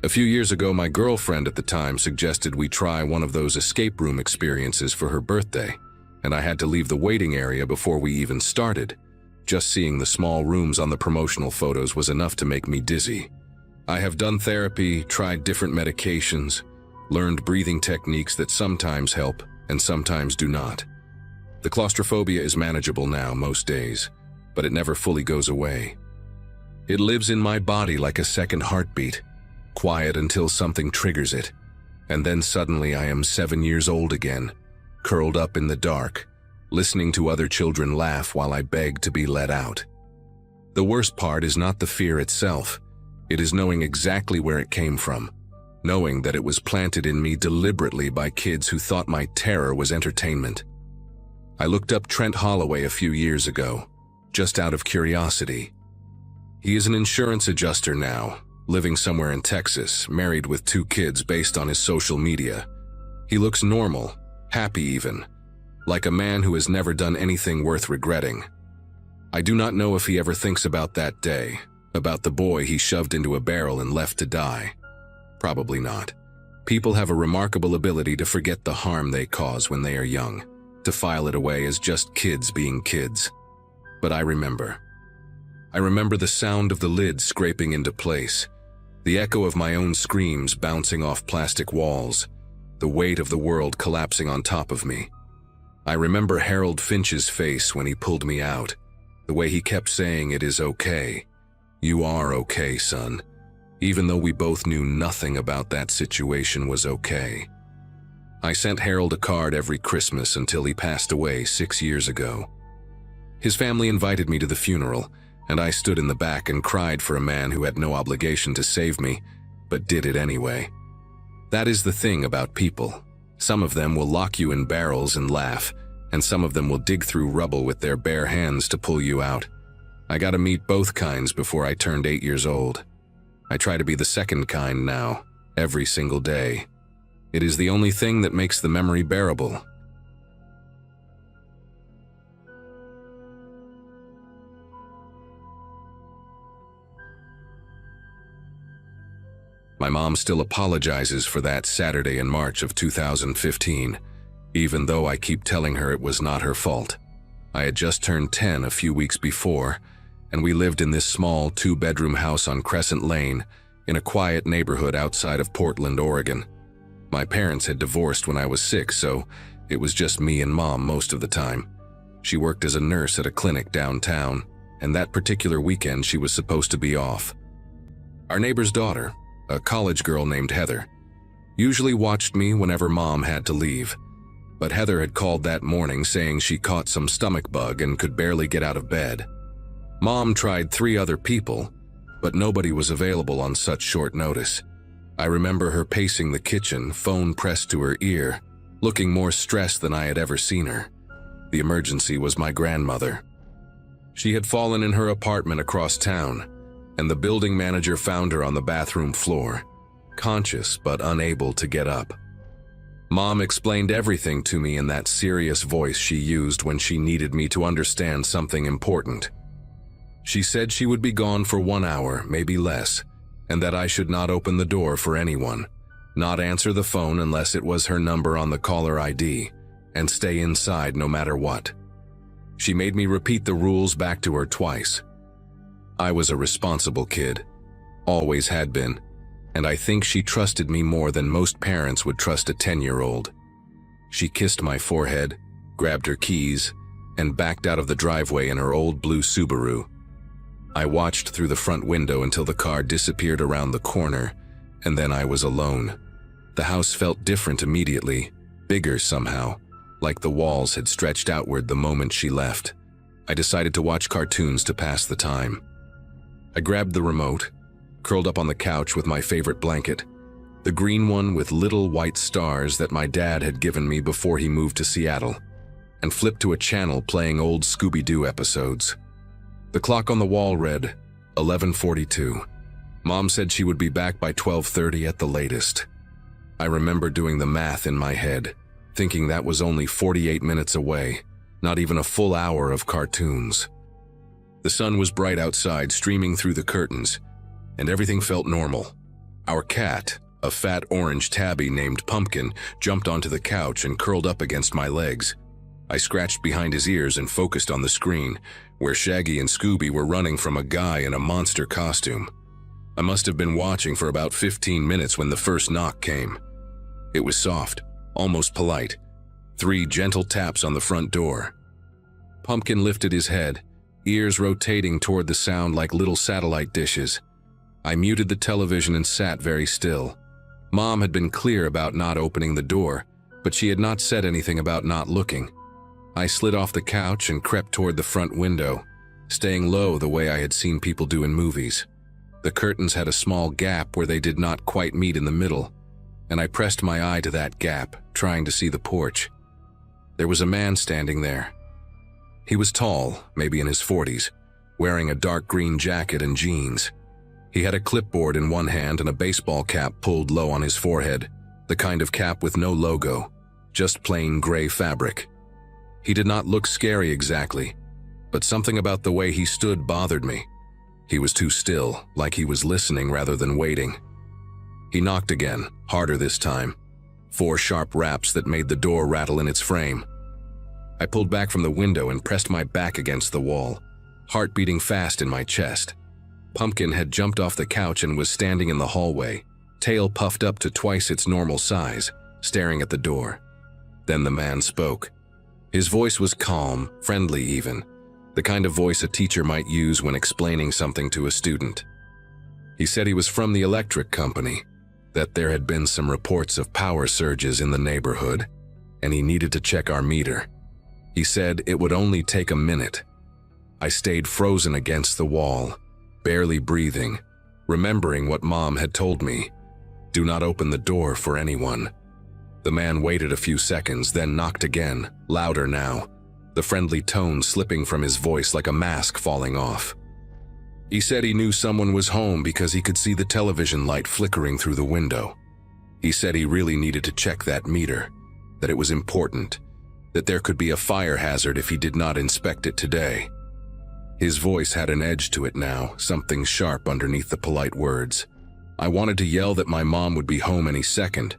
A few years ago, my girlfriend at the time suggested we try one of those escape room experiences for her birthday, and I had to leave the waiting area before we even started. Just seeing the small rooms on the promotional photos was enough to make me dizzy. I have done therapy, tried different medications, learned breathing techniques that sometimes help and sometimes do not. The claustrophobia is manageable now most days, but it never fully goes away. It lives in my body like a second heartbeat, quiet until something triggers it, and then suddenly I am 7 years old again, curled up in the dark, listening to other children laugh while I beg to be let out. The worst part is not the fear itself, it is knowing exactly where it came from, knowing that it was planted in me deliberately by kids who thought my terror was entertainment. I looked up Trent Holloway a few years ago, just out of curiosity. He is an insurance adjuster now, living somewhere in Texas, married with 2 kids based on his social media. He looks normal, happy even, like a man who has never done anything worth regretting. I do not know if he ever thinks about that day, about the boy he shoved into a barrel and left to die. Probably not. People have a remarkable ability to forget the harm they cause when they are young, to file it away as just kids being kids. But I remember. I remember the sound of the lid scraping into place, the echo of my own screams bouncing off plastic walls, the weight of the world collapsing on top of me. I remember Harold Finch's face when he pulled me out, the way he kept saying, "It is okay. You are okay, son. even though we both knew nothing about that situation was okay. I sent Harold a card every Christmas until he passed away 6 years ago. His family invited me to the funeral, and I stood in the back and cried for a man who had no obligation to save me, but did it anyway. That is the thing about people. Some of them will lock you in barrels and laugh, and some of them will dig through rubble with their bare hands to pull you out. I got to meet both kinds before I turned 8 years old. I try to be the second kind now, every single day. It is the only thing that makes the memory bearable. My mom still apologizes for that Saturday in March of 2015, even though I keep telling her it was not her fault. I had just turned 10 a few weeks before, and we lived in this small 2-bedroom house on Crescent Lane in a quiet neighborhood outside of Portland, Oregon. My parents had divorced when I was 6, so it was just me and Mom most of the time. She worked as a nurse at a clinic downtown, and that particular weekend she was supposed to be off. Our neighbor's daughter, a college girl named Heather, usually watched me whenever Mom had to leave. But Heather had called that morning saying she caught some stomach bug and could barely get out of bed. Mom tried 3 other people, but nobody was available on such short notice. I remember her pacing the kitchen, phone pressed to her ear, looking more stressed than I had ever seen her. The emergency was my grandmother. She had fallen in her apartment across town, and the building manager found her on the bathroom floor, conscious but unable to get up. Mom explained everything to me in that serious voice she used when she needed me to understand something important. She said she would be gone for 1 hour, maybe less, and that I should not open the door for anyone, not answer the phone unless it was her number on the caller ID, and stay inside no matter what. She made me repeat the rules back to her twice. I was a responsible kid, always had been, and I think she trusted me more than most parents would trust a 10-year-old. She kissed my forehead, grabbed her keys, and backed out of the driveway in her old blue Subaru. I watched through the front window until the car disappeared around the corner, and then I was alone. The house felt different immediately, bigger somehow, like the walls had stretched outward the moment she left. I decided to watch cartoons to pass the time. I grabbed the remote, curled up on the couch with my favorite blanket, the green one with little white stars that my dad had given me before he moved to Seattle, and flipped to a channel playing old Scooby-Doo episodes. The clock on the wall read 11:42. Mom said she would be back by 12:30 at the latest. I remember doing the math in my head, thinking that was only 48 minutes away, not even a full hour of cartoons. The sun was bright outside, streaming through the curtains, and everything felt normal. Our cat, a fat orange tabby named Pumpkin, jumped onto the couch and curled up against my legs. I scratched behind his ears and focused on the screen, where Shaggy and Scooby were running from a guy in a monster costume. I must have been watching for about 15 minutes when the first knock came. It was soft, almost polite. 3 gentle taps on the front door. Pumpkin lifted his head, ears rotating toward the sound like little satellite dishes. I muted the television and sat very still. Mom had been clear about not opening the door, but she had not said anything about not looking. I slid off the couch and crept toward the front window, staying low the way I had seen people do in movies. The curtains had a small gap where they did not quite meet in the middle, and I pressed my eye to that gap, trying to see the porch. There was a man standing there. He was tall, maybe in his 40s, wearing a dark green jacket and jeans. He had a clipboard in one hand and a baseball cap pulled low on his forehead, the kind of cap with no logo, just plain gray fabric. He did not look scary exactly, but something about the way he stood bothered me. He was too still, like he was listening rather than waiting. He knocked again, harder this time. 4 sharp raps that made the door rattle in its frame. I pulled back from the window and pressed my back against the wall, heart beating fast in my chest. Pumpkin had jumped off the couch and was standing in the hallway, tail puffed up to twice its normal size, staring at the door. Then the man spoke. His voice was calm, friendly even, the kind of voice a teacher might use when explaining something to a student. He said he was from the electric company, that there had been some reports of power surges in the neighborhood, and he needed to check our meter. He said it would only take a minute. I stayed frozen against the wall, barely breathing, remembering what Mom had told me. Do not open the door for anyone. The man waited a few seconds, then knocked again, louder now, the friendly tone slipping from his voice like a mask falling off. He said he knew someone was home because he could see the television light flickering through the window. He said he really needed to check that meter, that it was important, that there could be a fire hazard if he did not inspect it today. His voice had an edge to it now, something sharp underneath the polite words. I wanted to yell that my mom would be home any second,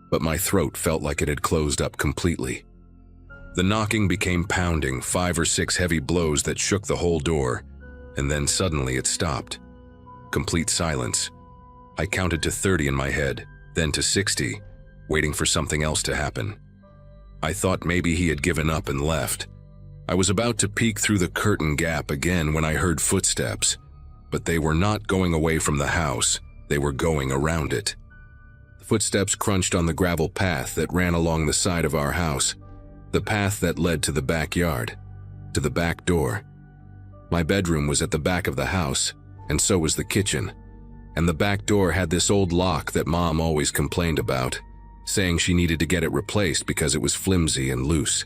but my throat felt like it had closed up completely. The knocking became pounding, 5 or 6 heavy blows that shook the whole door, and then suddenly it stopped. Complete silence. I counted to 30 in my head, then to 60, waiting for something else to happen. I thought maybe he had given up and left. I was about to peek through the curtain gap again when I heard footsteps, but they were not going away from the house, they were going around it. The footsteps crunched on the gravel path that ran along the side of our house, the path that led to the backyard, to the back door. My bedroom was at the back of the house, and so was the kitchen, and the back door had this old lock that Mom always complained about, saying she needed to get it replaced because it was flimsy and loose.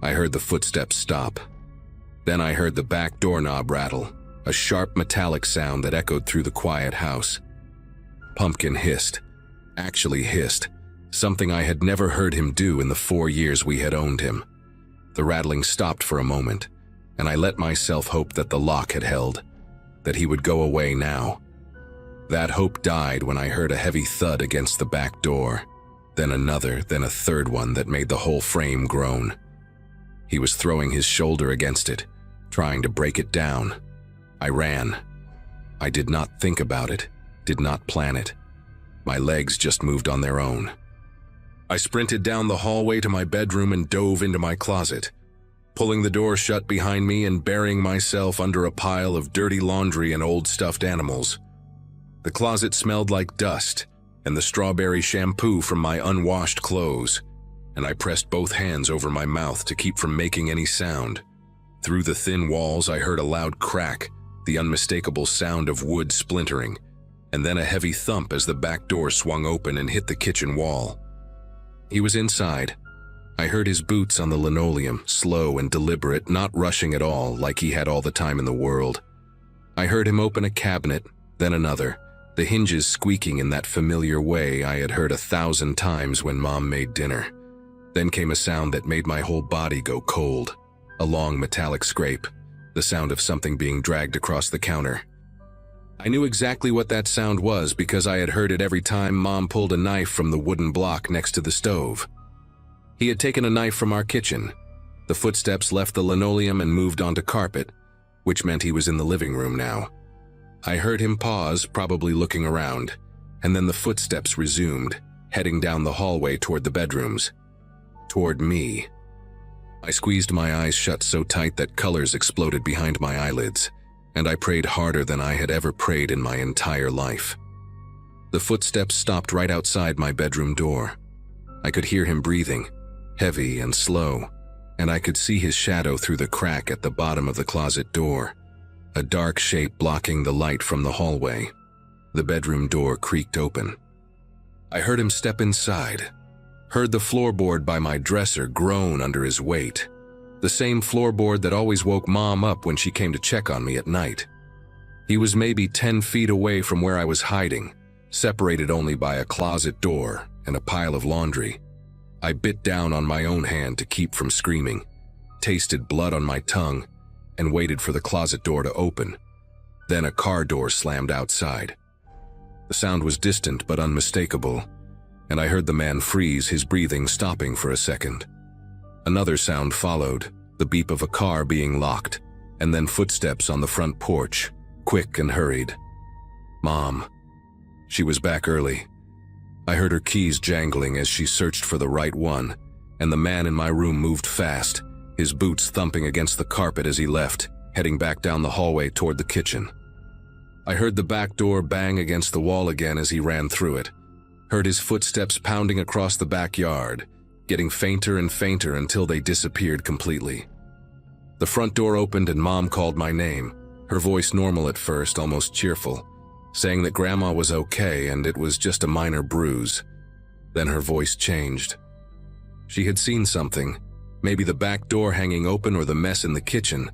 I heard the footsteps stop. Then I heard the back doorknob rattle, a sharp metallic sound that echoed through the quiet house. Pumpkin hissed, actually hissed, something I had never heard him do in the 4 years we had owned him. The rattling stopped for a moment, and I let myself hope that the lock had held, that he would go away now. That hope died when I heard a heavy thud against the back door, then another, then a third one that made the whole frame groan. He was throwing his shoulder against it, trying to break it down. I ran. I did not think about it, did not plan it. My legs just moved on their own. I sprinted down the hallway to my bedroom and dove into my closet, pulling the door shut behind me and burying myself under a pile of dirty laundry and old stuffed animals. The closet smelled like dust and the strawberry shampoo from my unwashed clothes, and I pressed both hands over my mouth to keep from making any sound. Through the thin walls, I heard a loud crack, the unmistakable sound of wood splintering, and then a heavy thump as the back door swung open and hit the kitchen wall. He was inside. I heard his boots on the linoleum, slow and deliberate, not rushing at all, like he had all the time in the world. I heard him open a cabinet, then another, the hinges squeaking in that familiar way I had heard 1,000 times when Mom made dinner. Then came a sound that made my whole body go cold, a long metallic scrape, the sound of something being dragged across the counter. I knew exactly what that sound was because I had heard it every time Mom pulled a knife from the wooden block next to the stove. He had taken a knife from our kitchen. The footsteps left the linoleum and moved onto carpet, which meant he was in the living room now. I heard him pause, probably looking around, and then the footsteps resumed, heading down the hallway toward the bedrooms. Toward me. I squeezed my eyes shut so tight that colors exploded behind my eyelids, and I prayed harder than I had ever prayed in my entire life. The footsteps stopped right outside my bedroom door. I could hear him breathing, heavy and slow, and I could see his shadow through the crack at the bottom of the closet door, a dark shape blocking the light from the hallway. The bedroom door creaked open. I heard him step inside, heard the floorboard by my dresser groan under his weight, the same floorboard that always woke Mom up when she came to check on me at night. He was maybe 10 feet away from where I was hiding, separated only by a closet door and a pile of laundry. I bit down on my own hand to keep from screaming, tasted blood on my tongue, and waited for the closet door to open. Then a car door slammed outside. The sound was distant but unmistakable, and I heard the man freeze, his breathing stopping for a second. Another sound followed, the beep of a car being locked, and then footsteps on the front porch, quick and hurried. Mom. She was back early. I heard her keys jangling as she searched for the right one, and the man in my room moved fast, his boots thumping against the carpet as he left, heading back down the hallway toward the kitchen. I heard the back door bang against the wall again as he ran through it. Heard his footsteps pounding across the backyard, getting fainter and fainter until they disappeared completely. The front door opened and Mom called my name, her voice normal at first, almost cheerful, saying that Grandma was okay and it was just a minor bruise. Then her voice changed. She had seen something, maybe the back door hanging open or the mess in the kitchen,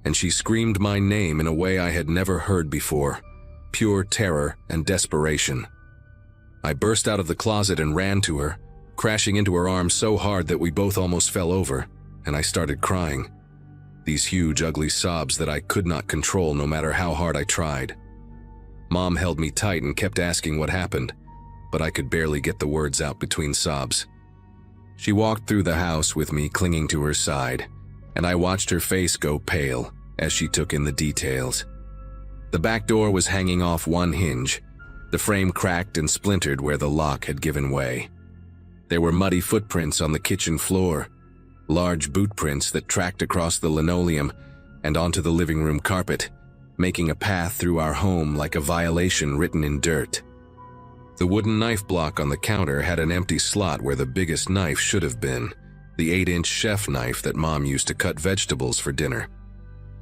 and she screamed my name in a way I had never heard before, pure terror and desperation. I burst out of the closet and ran to her, crashing into her arms so hard that we both almost fell over, and I started crying. These huge, ugly sobs that I could not control no matter how hard I tried. Mom held me tight and kept asking what happened, but I could barely get the words out between sobs. She walked through the house with me clinging to her side, and I watched her face go pale as she took in the details. The back door was hanging off one hinge, the frame cracked and splintered where the lock had given way. There were muddy footprints on the kitchen floor, large boot prints that tracked across the linoleum and onto the living room carpet, making a path through our home like a violation written in dirt. The wooden knife block on the counter had an empty slot where the biggest knife should have been, the 8-inch chef knife that Mom used to cut vegetables for dinner.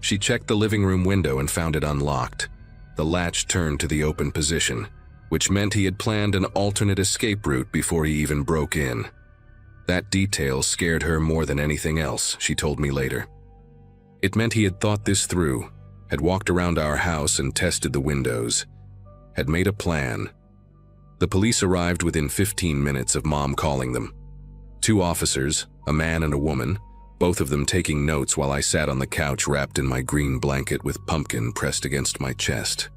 She checked the living room window and found it unlocked. The latch turned to the open position, which meant he had planned an alternate escape route before he even broke in. That detail scared her more than anything else, she told me later. It meant he had thought this through, had walked around our house and tested the windows, had made a plan. The police arrived within 15 minutes of Mom calling them. 2 officers, a man and a woman, both of them taking notes while I sat on the couch wrapped in my green blanket with pumpkin pressed against my chest.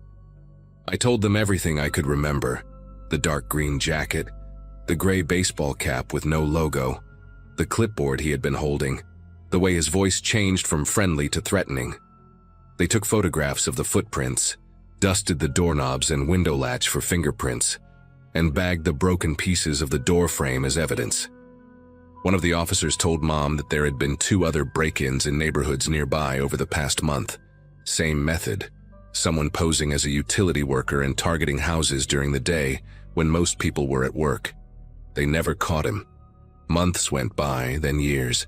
I told them everything I could remember: the dark green jacket, the gray baseball cap with no logo, the clipboard he had been holding, the way his voice changed from friendly to threatening. They took photographs of the footprints, dusted the doorknobs and window latch for fingerprints, and bagged the broken pieces of the door frame as evidence. One of the officers told Mom that there had been 2 other break-ins in neighborhoods nearby over the past month. Same method. Someone posing as a utility worker and targeting houses during the day when most people were at work. They never caught him. Months went by, then years,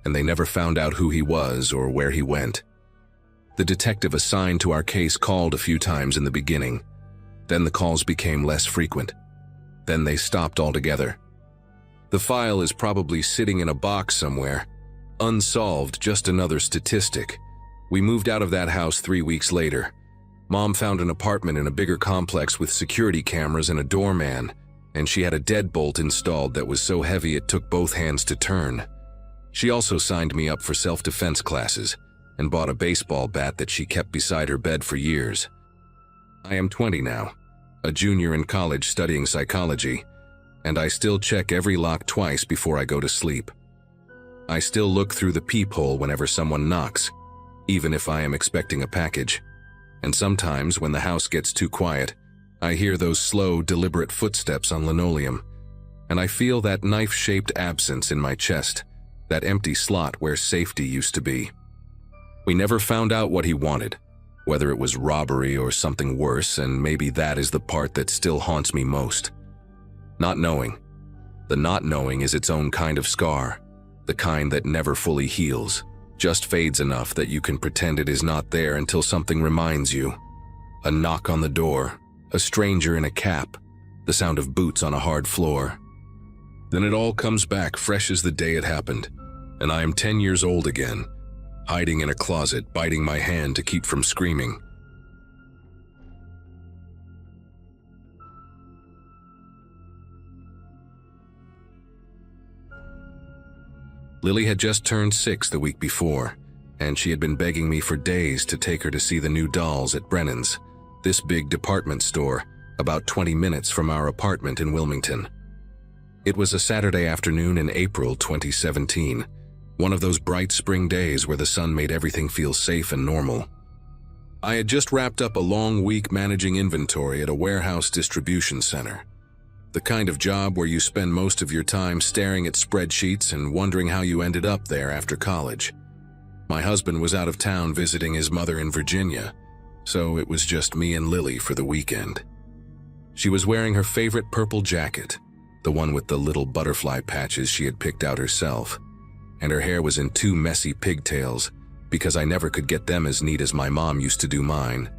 and they never found out who he was or where he went. The detective assigned to our case called a few times in the beginning. Then the calls became less frequent. Then they stopped altogether. The file is probably sitting in a box somewhere, unsolved, just another statistic. We moved out of that house 3 weeks later. Mom found an apartment in a bigger complex with security cameras and a doorman, and she had a deadbolt installed that was so heavy it took both hands to turn. She also signed me up for self-defense classes and bought a baseball bat that she kept beside her bed for years. I am 20 now, a junior in college studying psychology, and I still check every lock twice before I go to sleep. I still look through the peephole whenever someone knocks, even if I am expecting a package. And sometimes, when the house gets too quiet, I hear those slow, deliberate footsteps on linoleum, and I feel that knife-shaped absence in my chest, that empty slot where safety used to be. We never found out what he wanted, whether it was robbery or something worse, and maybe that is the part that still haunts me most. Not knowing. The not knowing is its own kind of scar, the kind that never fully heals, just fades enough that you can pretend it is not there until something reminds you. A knock on the door, a stranger in a cap, the sound of boots on a hard floor. Then it all comes back fresh as the day it happened, and I am 10 years old again, hiding in a closet, biting my hand to keep from screaming. Lily had just turned 6 the week before, and she had been begging me for days to take her to see the new dolls at Brennan's, this big department store, about 20 minutes from our apartment in Wilmington. It was a Saturday afternoon in April 2017, one of those bright spring days where the sun made everything feel safe and normal. I had just wrapped up a long week managing inventory at a warehouse distribution center. The kind of job where you spend most of your time staring at spreadsheets and wondering how you ended up there after college. My husband was out of town visiting his mother in Virginia, so it was just me and Lily for the weekend. She was wearing her favorite purple jacket, the one with the little butterfly patches she had picked out herself, and her hair was in two messy pigtails because I never could get them as neat as my mom used to do mine.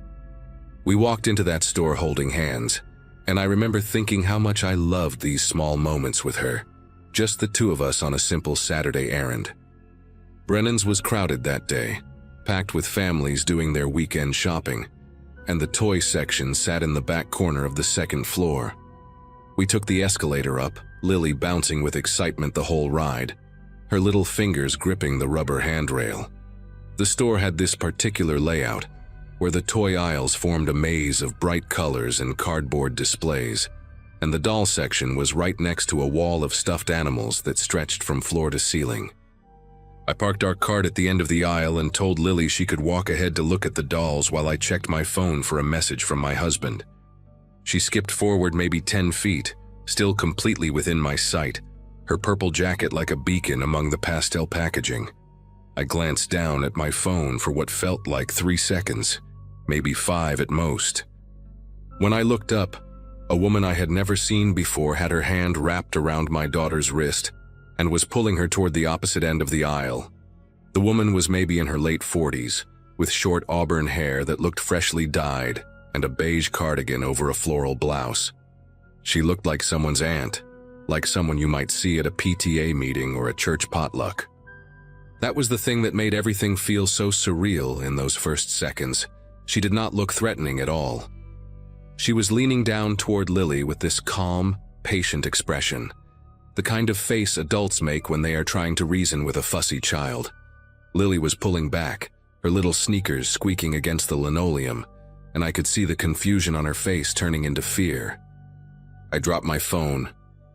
We walked into that store holding hands, and I remember thinking how much I loved these small moments with her, just the two of us on a simple Saturday errand. Brennan's was crowded that day, packed with families doing their weekend shopping, and the toy section sat in the back corner of the second floor. We took the escalator up, Lily bouncing with excitement the whole ride, her little fingers gripping the rubber handrail. The store had this particular layout, where the toy aisles formed a maze of bright colors and cardboard displays, and the doll section was right next to a wall of stuffed animals that stretched from floor to ceiling. I parked our cart at the end of the aisle and told Lily she could walk ahead to look at the dolls while I checked my phone for a message from my husband. She skipped forward maybe 10 feet, still completely within my sight, her purple jacket like a beacon among the pastel packaging. I glanced down at my phone for what felt like 3 seconds, maybe 5 at most. When I looked up, a woman I had never seen before had her hand wrapped around my daughter's wrist and was pulling her toward the opposite end of the aisle. The woman was maybe in her late 40s, with short auburn hair that looked freshly dyed and a beige cardigan over a floral blouse. She looked like someone's aunt, like someone you might see at a PTA meeting or a church potluck. That was the thing that made everything feel so surreal in those first seconds. She did not look threatening at all. She was leaning down toward Lily with this calm, patient expression, the kind of face adults make when they are trying to reason with a fussy child. Lily was pulling back, her little sneakers squeaking against the linoleum, and I could see the confusion on her face turning into fear. I dropped my phone.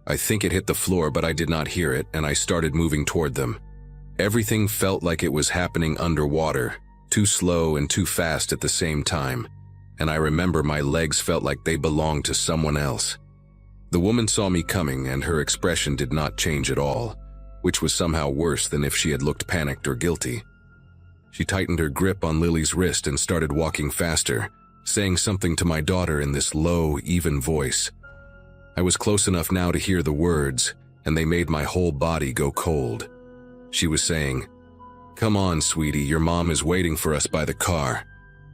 I think it hit the floor, but I did not hear it, and I started moving toward them. Everything felt like it was happening underwater, too slow and too fast at the same time, and I remember my legs felt like they belonged to someone else. The woman saw me coming, and her expression did not change at all, which was somehow worse than if she had looked panicked or guilty. She tightened her grip on Lily's wrist and started walking faster, saying something to my daughter in this low, even voice. I was close enough now to hear the words, and they made my whole body go cold. She was saying, "Come on, sweetie, your mom is waiting for us by the car.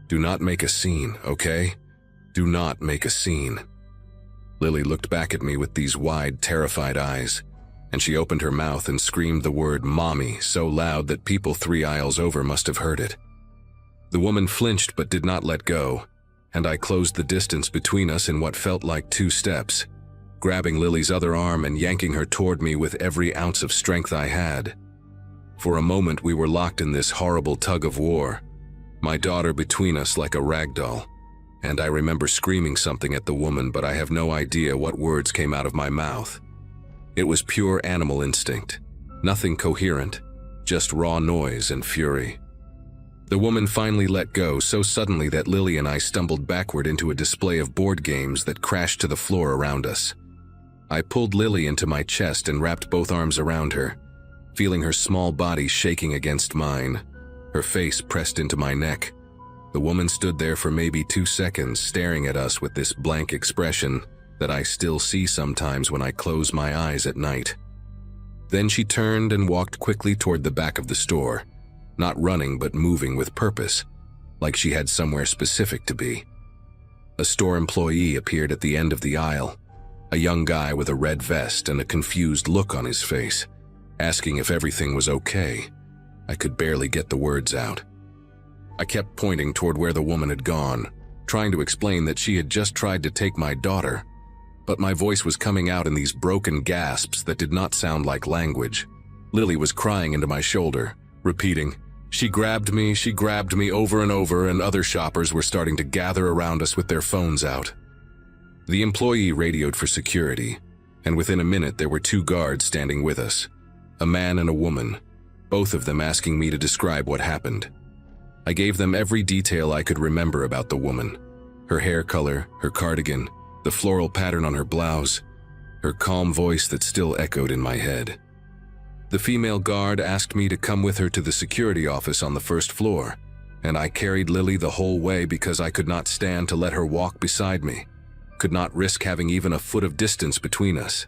Do not make a scene, okay? Do not make a scene." Lily looked back at me with these wide, terrified eyes, and she opened her mouth and screamed the word "mommy" so loud that people 3 aisles over must have heard it. The woman flinched but did not let go, and I closed the distance between us in what felt like 2 steps, grabbing Lily's other arm and yanking her toward me with every ounce of strength I had. For a moment we were locked in this horrible tug of war, my daughter between us like a rag doll, and I remember screaming something at the woman, but I have no idea what words came out of my mouth. It was pure animal instinct, nothing coherent, just raw noise and fury. The woman finally let go so suddenly that Lily and I stumbled backward into a display of board games that crashed to the floor around us. I pulled Lily into my chest and wrapped both arms around her, feeling her small body shaking against mine, her face pressed into my neck. The woman stood there for maybe 2 seconds, staring at us with this blank expression that I still see sometimes when I close my eyes at night. Then she turned and walked quickly toward the back of the store, not running but moving with purpose, like she had somewhere specific to be. A store employee appeared at the end of the aisle, a young guy with a red vest and a confused look on his face, asking if everything was okay. I could barely get the words out. I kept pointing toward where the woman had gone, trying to explain that she had just tried to take my daughter, but my voice was coming out in these broken gasps that did not sound like language. Lily was crying into my shoulder, repeating, she grabbed me over and over, and other shoppers were starting to gather around us with their phones out. The employee radioed for security, and within a minute there were 2 guards standing with us, a man and a woman, both of them asking me to describe what happened. I gave them every detail I could remember about the woman, her hair color, her cardigan, the floral pattern on her blouse, her calm voice that still echoed in my head. The female guard asked me to come with her to the security office on the 1st floor, and I carried Lily the whole way because I could not stand to let her walk beside me, could not risk having even a foot of distance between us.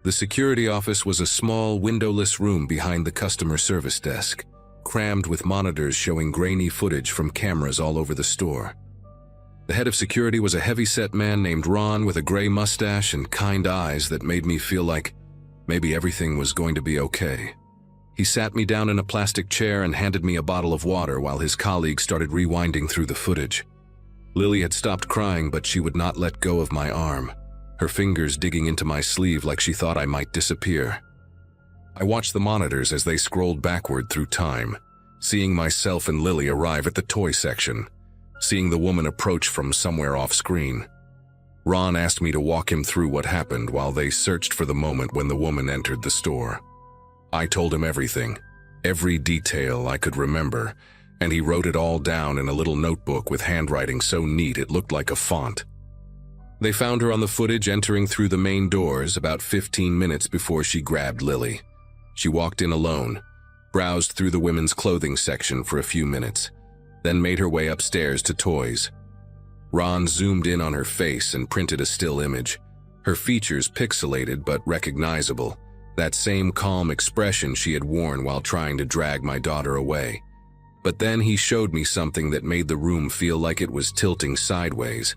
The security office was a small, windowless room behind the customer service desk, crammed with monitors showing grainy footage from cameras all over the store. The head of security was a heavy-set man named Ron with a gray mustache and kind eyes that made me feel like maybe everything was going to be okay. He sat me down in a plastic chair and handed me a bottle of water while his colleague started rewinding through the footage. Lily had stopped crying, but she would not let go of my arm, her fingers digging into my sleeve like she thought I might disappear. I watched the monitors as they scrolled backward through time, seeing myself and Lily arrive at the toy section, seeing the woman approach from somewhere off screen. Ron asked me to walk him through what happened while they searched for the moment when the woman entered the store. I told him everything, every detail I could remember, and he wrote it all down in a little notebook with handwriting so neat it looked like a font. They found her on the footage entering through the main doors about 15 minutes before she grabbed Lily. She walked in alone, browsed through the women's clothing section for a few minutes, then made her way upstairs to toys. Ron zoomed in on her face and printed a still image, her features pixelated but recognizable, that same calm expression she had worn while trying to drag my daughter away. But then he showed me something that made the room feel like it was tilting sideways.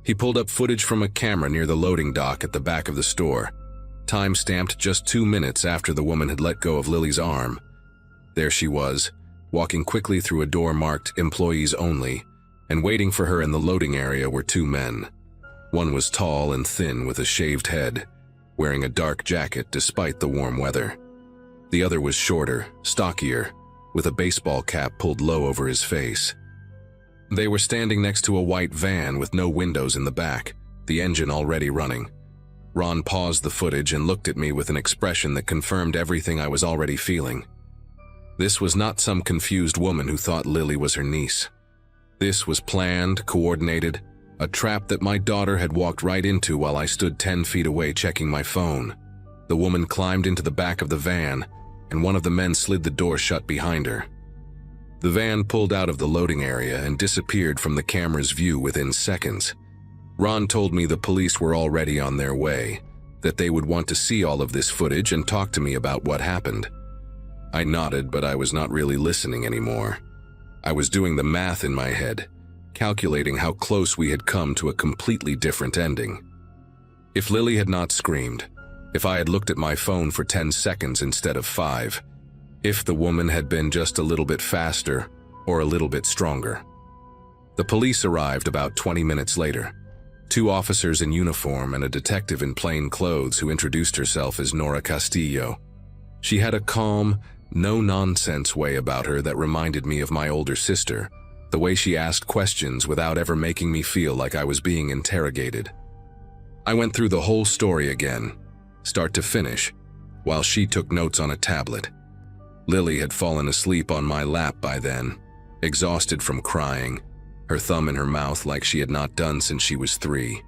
He pulled up footage from a camera near the loading dock at the back of the store, time-stamped just 2 minutes after the woman had let go of Lily's arm. There she was, walking quickly through a door marked "Employees Only," and waiting for her in the loading area were 2 men. One was tall and thin with a shaved head, wearing a dark jacket despite the warm weather. The other was shorter, stockier, with a baseball cap pulled low over his face. They were standing next to a white van with no windows in the back, the engine already running. Ron paused the footage and looked at me with an expression that confirmed everything I was already feeling. This was not some confused woman who thought Lily was her niece. This was planned, coordinated, a trap that my daughter had walked right into while I stood 10 feet away checking my phone. The woman climbed into the back of the van, and one of the men slid the door shut behind her. The van pulled out of the loading area and disappeared from the camera's view within seconds. Ron told me the police were already on their way, that they would want to see all of this footage and talk to me about what happened. I nodded, but I was not really listening anymore. I was doing the math in my head, calculating how close we had come to a completely different ending. If Lily had not screamed, if I had looked at my phone for 10 seconds instead of 5, if the woman had been just a little bit faster or a little bit stronger. The police arrived about 20 minutes later. 2 officers in uniform and a detective in plain clothes who introduced herself as Nora Castillo. She had a calm, no-nonsense way about her that reminded me of my older sister, the way she asked questions without ever making me feel like I was being interrogated. I went through the whole story again, start to finish, while she took notes on a tablet. Lily had fallen asleep on my lap by then, exhausted from crying, her thumb in her mouth like she had not done since she was 3.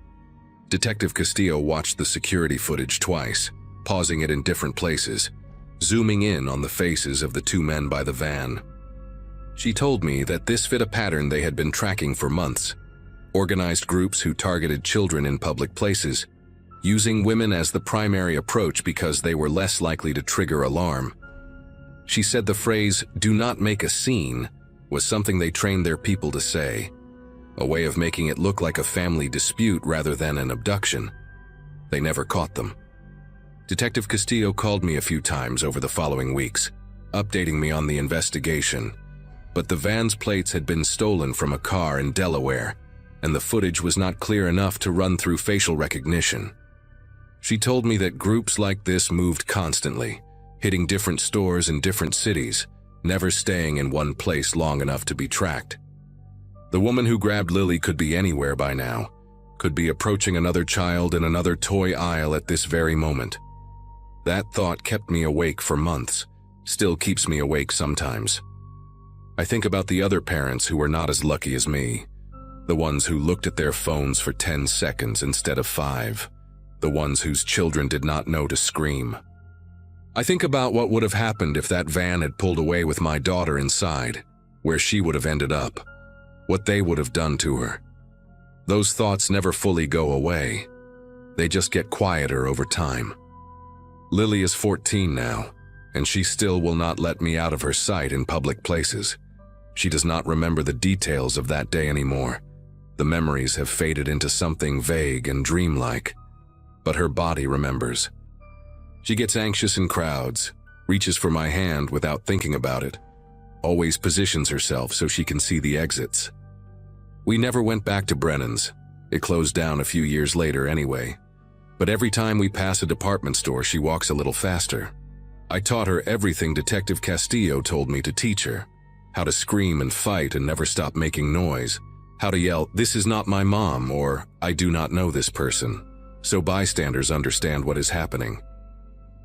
Detective Castillo watched the security footage twice, pausing it in different places, zooming in on the faces of the 2 men by the van. She told me that this fit a pattern they had been tracking for months. Organized groups who targeted children in public places, using women as the primary approach because they were less likely to trigger alarm. She said the phrase, "do not make a scene," was something they trained their people to say, a way of making it look like a family dispute rather than an abduction. They never caught them. Detective Castillo called me a few times over the following weeks, updating me on the investigation, but the van's plates had been stolen from a car in Delaware, and the footage was not clear enough to run through facial recognition. She told me that groups like this moved constantly, hitting different stores in different cities, never staying in one place long enough to be tracked. The woman who grabbed Lily could be anywhere by now, could be approaching another child in another toy aisle at this very moment. That thought kept me awake for months, still keeps me awake sometimes. I think about the other parents who were not as lucky as me, the ones who looked at their phones for 10 seconds instead of 5, the ones whose children did not know to scream. I think about what would have happened if that van had pulled away with my daughter inside. where she would have ended up, what they would have done to her. Those thoughts never fully go away. They just get quieter over time. Lily is 14 now, and she still will not let me out of her sight in public places. She does not remember the details of that day anymore. The memories have faded into something vague and dreamlike, but her body remembers. She gets anxious in crowds, reaches for my hand without thinking about it, always positions herself so she can see the exits. We never went back to Brennan's. It closed down a few years later anyway. But every time we pass a department store, she walks a little faster. I taught her everything Detective Castillo told me to teach her. How to scream and fight and never stop making noise. How to yell, "This is not my mom," or "I do not know this person," so bystanders understand what is happening.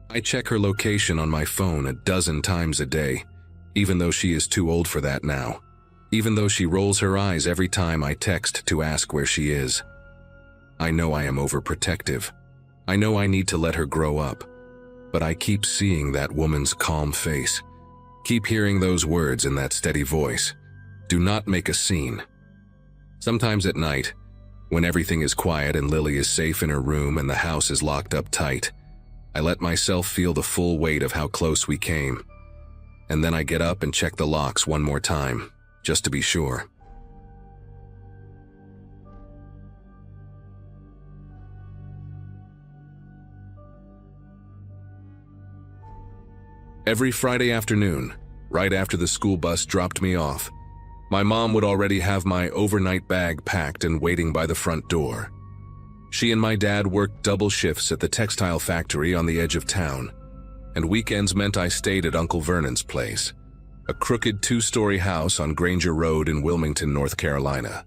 I check her location on my phone a dozen times a day, even though she is too old for that now. Even though she rolls her eyes every time I text to ask where she is. I know I am overprotective. I know I need to let her grow up. But I keep seeing that woman's calm face. Keep hearing those words in that steady voice. Do not make a scene. Sometimes at night, when everything is quiet and Lily is safe in her room and the house is locked up tight, I let myself feel the full weight of how close we came. And then I get up and check the locks one more time, just to be sure. Every Friday afternoon, right after the school bus dropped me off, my mom would already have my overnight bag packed and waiting by the front door. She and my dad worked double shifts at the textile factory on the edge of town, and weekends meant I stayed at Uncle Vernon's place, a crooked two-story house on Granger Road in Wilmington, North Carolina.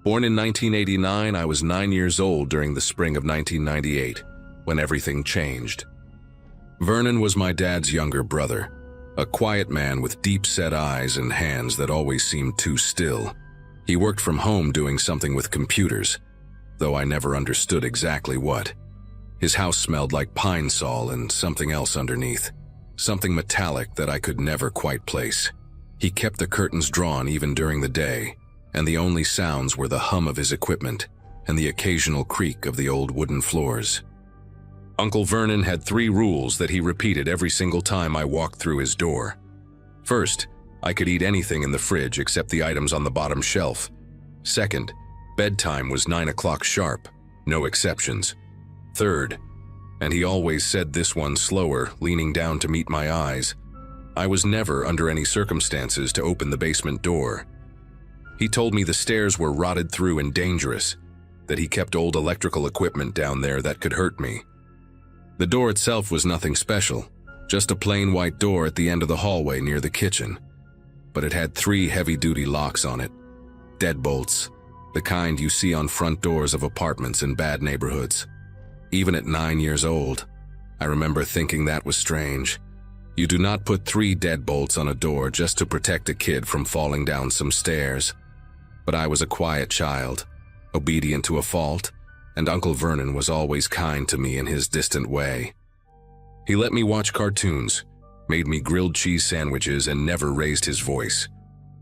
Born in 1989, I was 9 years old during the spring of 1998, when everything changed. Vernon was my dad's younger brother, a quiet man with deep-set eyes and hands that always seemed too still. He worked from home doing something with computers, though I never understood exactly what. His house smelled like pine sol and something else underneath, something metallic that I could never quite place. He kept the curtains drawn even during the day, and the only sounds were the hum of his equipment and the occasional creak of the old wooden floors. Uncle Vernon had 3 rules that he repeated every single time I walked through his door. First, I could eat anything in the fridge except the items on the bottom shelf. Second, bedtime was 9 o'clock sharp, no exceptions. Third, and he always said this one slower, leaning down to meet my eyes, I was never under any circumstances to open the basement door. He told me the stairs were rotted through and dangerous, that he kept old electrical equipment down there that could hurt me. The door itself was nothing special, just a plain white door at the end of the hallway near the kitchen. But it had 3 heavy-duty locks on it, deadbolts, the kind you see on front doors of apartments in bad neighborhoods. Even at 9 years old, I remember thinking that was strange. You do not put 3 deadbolts on a door just to protect a kid from falling down some stairs. But I was a quiet child, obedient to a fault, and Uncle Vernon was always kind to me in his distant way. He let me watch cartoons, made me grilled cheese sandwiches, and never raised his voice.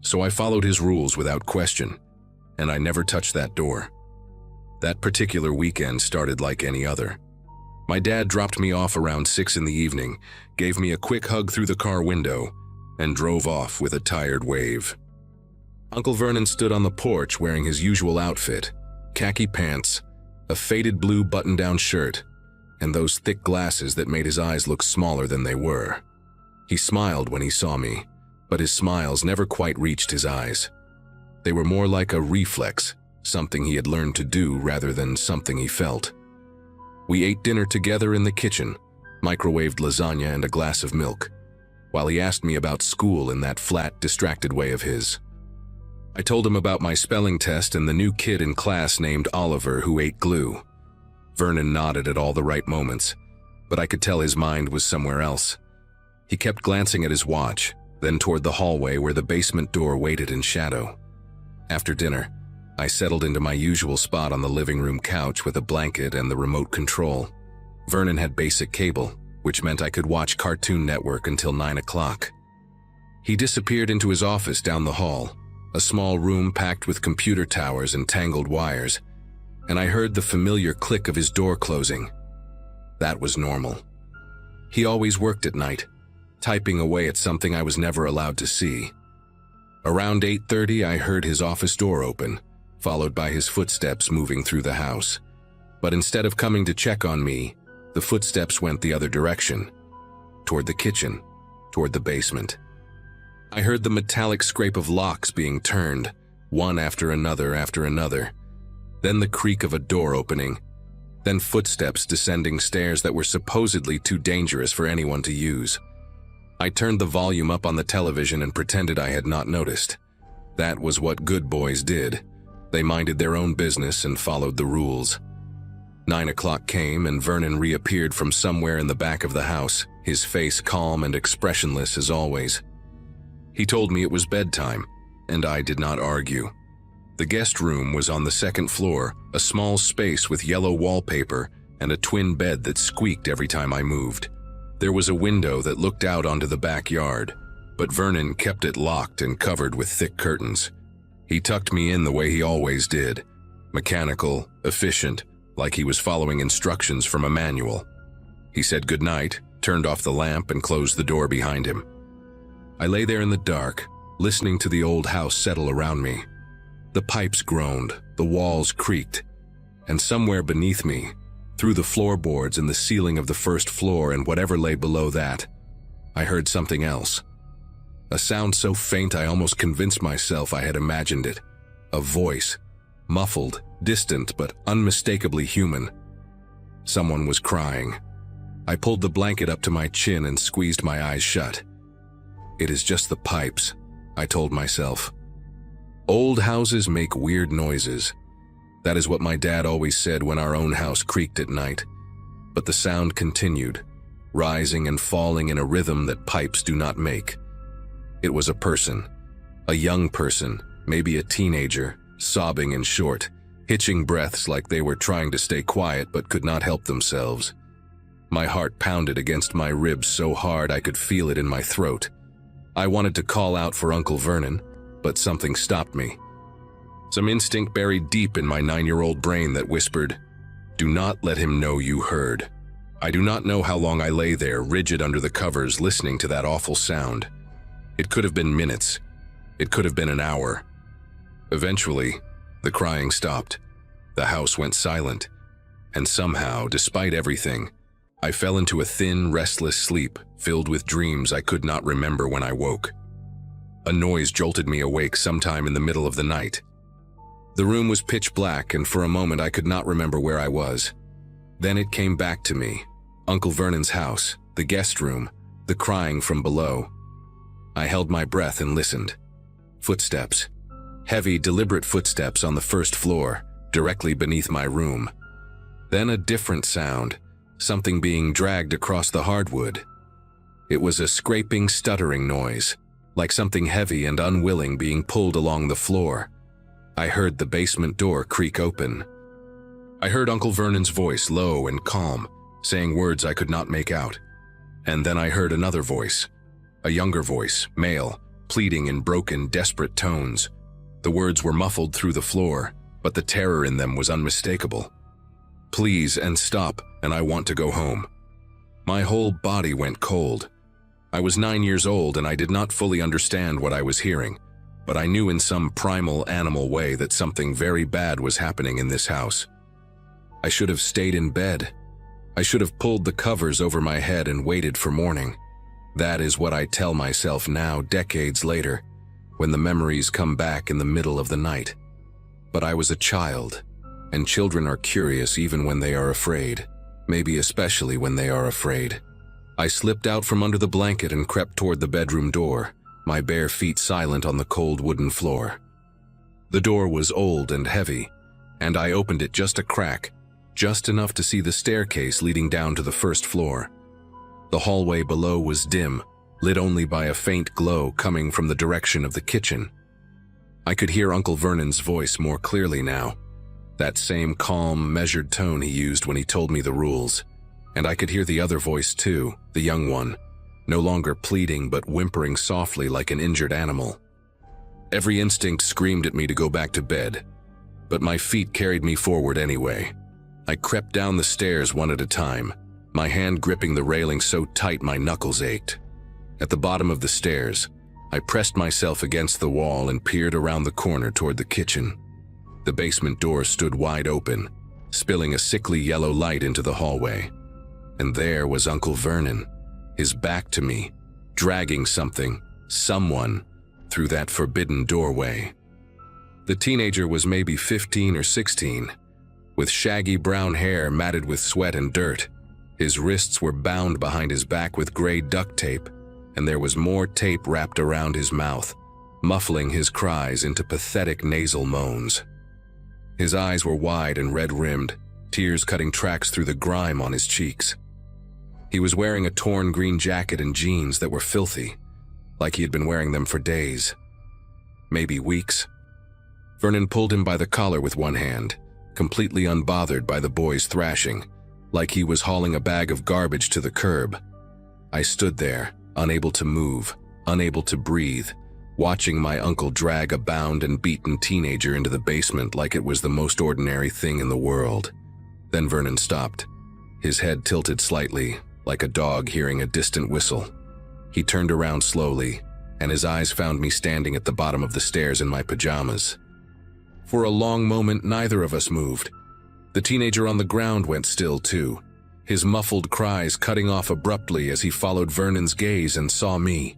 So I followed his rules without question, and I never touched that door. That particular weekend started like any other. My dad dropped me off around 6 in the evening, gave me a quick hug through the car window, and drove off with a tired wave. Uncle Vernon stood on the porch wearing his usual outfit, khaki pants, a faded blue button-down shirt, and those thick glasses that made his eyes look smaller than they were. He smiled when he saw me, but his smiles never quite reached his eyes. They were more like a reflex, something he had learned to do rather than something he felt. We ate dinner together in the kitchen, microwaved lasagna and a glass of milk, while he asked me about school in that flat, distracted way of his. I told him about my spelling test and the new kid in class named Oliver who ate glue. Vernon nodded at all the right moments, but I could tell his mind was somewhere else. He kept glancing at his watch, then toward the hallway where the basement door waited in shadow. After dinner, I settled into my usual spot on the living room couch with a blanket and the remote control. Vernon had basic cable, which meant I could watch Cartoon Network until 9 o'clock. He disappeared into his office down the hall, a small room packed with computer towers and tangled wires, and I heard the familiar click of his door closing. That was normal. He always worked at night, typing away at something I was never allowed to see. Around 8:30, I heard his office door open, followed by his footsteps moving through the house. But instead of coming to check on me, the footsteps went the other direction, toward the kitchen, toward the basement. I heard the metallic scrape of locks being turned, one after another, then the creak of a door opening, then footsteps descending stairs that were supposedly too dangerous for anyone to use. I turned the volume up on the television and pretended I had not noticed. That was what good boys did. They minded their own business and followed the rules. 9 o'clock came and Vernon reappeared from somewhere in the back of the house, his face calm and expressionless as always. He told me it was bedtime, and I did not argue. The guest room was on the second floor, a small space with yellow wallpaper and a twin bed that squeaked every time I moved. There was a window that looked out onto the backyard, but Vernon kept it locked and covered with thick curtains. He tucked me in the way he always did, mechanical, efficient, like he was following instructions from a manual. He said goodnight, turned off the lamp, and closed the door behind him. I lay there in the dark, listening to the old house settle around me. The pipes groaned, the walls creaked, and somewhere beneath me, through the floorboards and the ceiling of the first floor and whatever lay below that, I heard something else. A sound so faint I almost convinced myself I had imagined it. A voice, muffled, distant, but unmistakably human. Someone was crying. I pulled the blanket up to my chin and squeezed my eyes shut. It is just the pipes, I told myself. Old houses make weird noises. That is what my dad always said when our own house creaked at night. But the sound continued, rising and falling in a rhythm that pipes do not make. It was a person, a young person, maybe a teenager, sobbing and short, hitching breaths like they were trying to stay quiet but could not help themselves. My heart pounded against my ribs so hard I could feel it in my throat. I wanted to call out for Uncle Vernon, but something stopped me. Some instinct buried deep in my 9-year-old brain that whispered, "Do not let him know you heard." I do not know how long I lay there, rigid under the covers, listening to that awful sound. It could have been minutes. It could have been an hour. Eventually, the crying stopped. The house went silent. And somehow, despite everything, I fell into a thin, restless sleep, filled with dreams I could not remember when I woke. A noise jolted me awake sometime in the middle of the night. The room was pitch black, and for a moment I could not remember where I was. Then it came back to me. Uncle Vernon's house, the guest room, the crying from below. I held my breath and listened. Footsteps. Heavy, deliberate footsteps on the first floor, directly beneath my room. Then a different sound, something being dragged across the hardwood. It was a scraping, stuttering noise, like something heavy and unwilling being pulled along the floor. I heard the basement door creak open. I heard Uncle Vernon's voice, low and calm, saying words I could not make out. And then I heard another voice, a younger voice, male, pleading in broken, desperate tones. The words were muffled through the floor, but the terror in them was unmistakable. "Please, and stop, and I want to go home." My whole body went cold. I was 9 years old and I did not fully understand what I was hearing, but I knew in some primal animal way that something very bad was happening in this house. I should have stayed in bed. I should have pulled the covers over my head and waited for morning. That is what I tell myself now, decades later, when the memories come back in the middle of the night. But I was a child, and children are curious even when they are afraid, maybe especially when they are afraid. I slipped out from under the blanket and crept toward the bedroom door, my bare feet silent on the cold wooden floor. The door was old and heavy, and I opened it just a crack, just enough to see the staircase leading down to the first floor. The hallway below was dim, lit only by a faint glow coming from the direction of the kitchen. I could hear Uncle Vernon's voice more clearly now, that same calm, measured tone he used when he told me the rules. And I could hear the other voice too, the young one, no longer pleading but whimpering softly like an injured animal. Every instinct screamed at me to go back to bed, but my feet carried me forward anyway. I crept down the stairs one at a time, my hand gripping the railing so tight my knuckles ached. At the bottom of the stairs, I pressed myself against the wall and peered around the corner toward the kitchen. The basement door stood wide open, spilling a sickly yellow light into the hallway. And there was Uncle Vernon, his back to me, dragging someone, through that forbidden doorway. The teenager was maybe 15 or 16, with shaggy brown hair matted with sweat and dirt. His wrists were bound behind his back with gray duct tape, and there was more tape wrapped around his mouth, muffling his cries into pathetic nasal moans. His eyes were wide and red-rimmed, tears cutting tracks through the grime on his cheeks. He was wearing a torn green jacket and jeans that were filthy, like he had been wearing them for days, maybe weeks. Vernon pulled him by the collar with one hand, completely unbothered by the boy's thrashing, like he was hauling a bag of garbage to the curb. I stood there, unable to move, unable to breathe, watching my uncle drag a bound and beaten teenager into the basement like it was the most ordinary thing in the world. Then Vernon stopped, his head tilted slightly, like a dog hearing a distant whistle. He turned around slowly, and his eyes found me standing at the bottom of the stairs in my pajamas. For a long moment, neither of us moved. The teenager on the ground went still too, his muffled cries cutting off abruptly as he followed Vernon's gaze and saw me.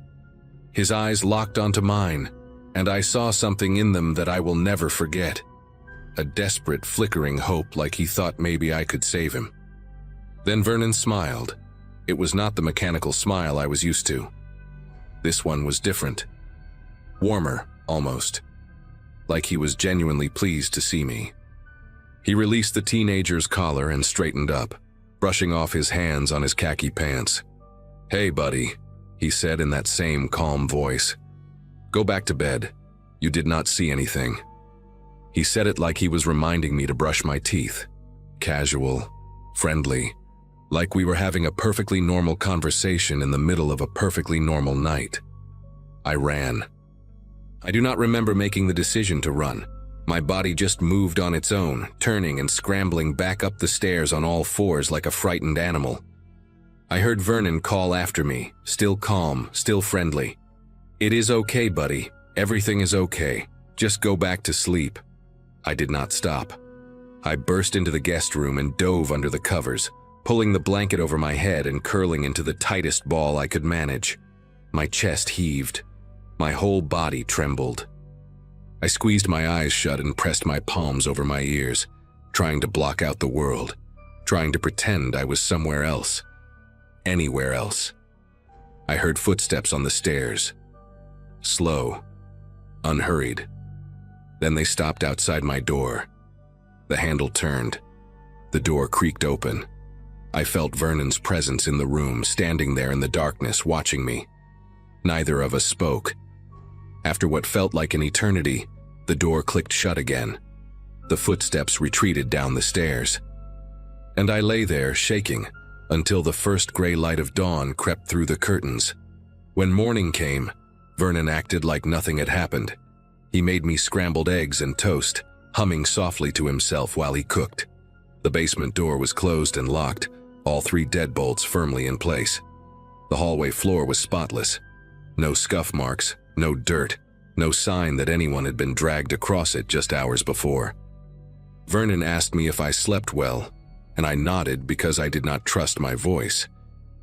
His eyes locked onto mine, and I saw something in them that I will never forget. A desperate, flickering hope, like he thought maybe I could save him. Then Vernon smiled. It was not the mechanical smile I was used to. This one was different. Warmer, almost. Like he was genuinely pleased to see me. He released the teenager's collar and straightened up, brushing off his hands on his khaki pants. "Hey, buddy," he said in that same calm voice. "Go back to bed. You did not see anything." He said it like he was reminding me to brush my teeth. Casual, friendly, like we were having a perfectly normal conversation in the middle of a perfectly normal night. I ran. I do not remember making the decision to run. My body just moved on its own, turning and scrambling back up the stairs on all fours like a frightened animal. I heard Vernon call after me, still calm, still friendly. "It is okay, buddy. Everything is okay. Just go back to sleep." I did not stop. I burst into the guest room and dove under the covers, pulling the blanket over my head and curling into the tightest ball I could manage. My chest heaved. My whole body trembled. I squeezed my eyes shut and pressed my palms over my ears, trying to block out the world, trying to pretend I was somewhere else. Anywhere else. I heard footsteps on the stairs. Slow. Unhurried. Then they stopped outside my door. The handle turned. The door creaked open. I felt Vernon's presence in the room, standing there in the darkness, watching me. Neither of us spoke. After what felt like an eternity, the door clicked shut again. The footsteps retreated down the stairs. And I lay there, shaking, until the first gray light of dawn crept through the curtains. When morning came, Vernon acted like nothing had happened. He made me scrambled eggs and toast, humming softly to himself while he cooked. The basement door was closed and locked, all 3 deadbolts firmly in place. The hallway floor was spotless. No scuff marks, no dirt, no sign that anyone had been dragged across it just hours before. Vernon asked me if I slept well, and I nodded because I did not trust my voice.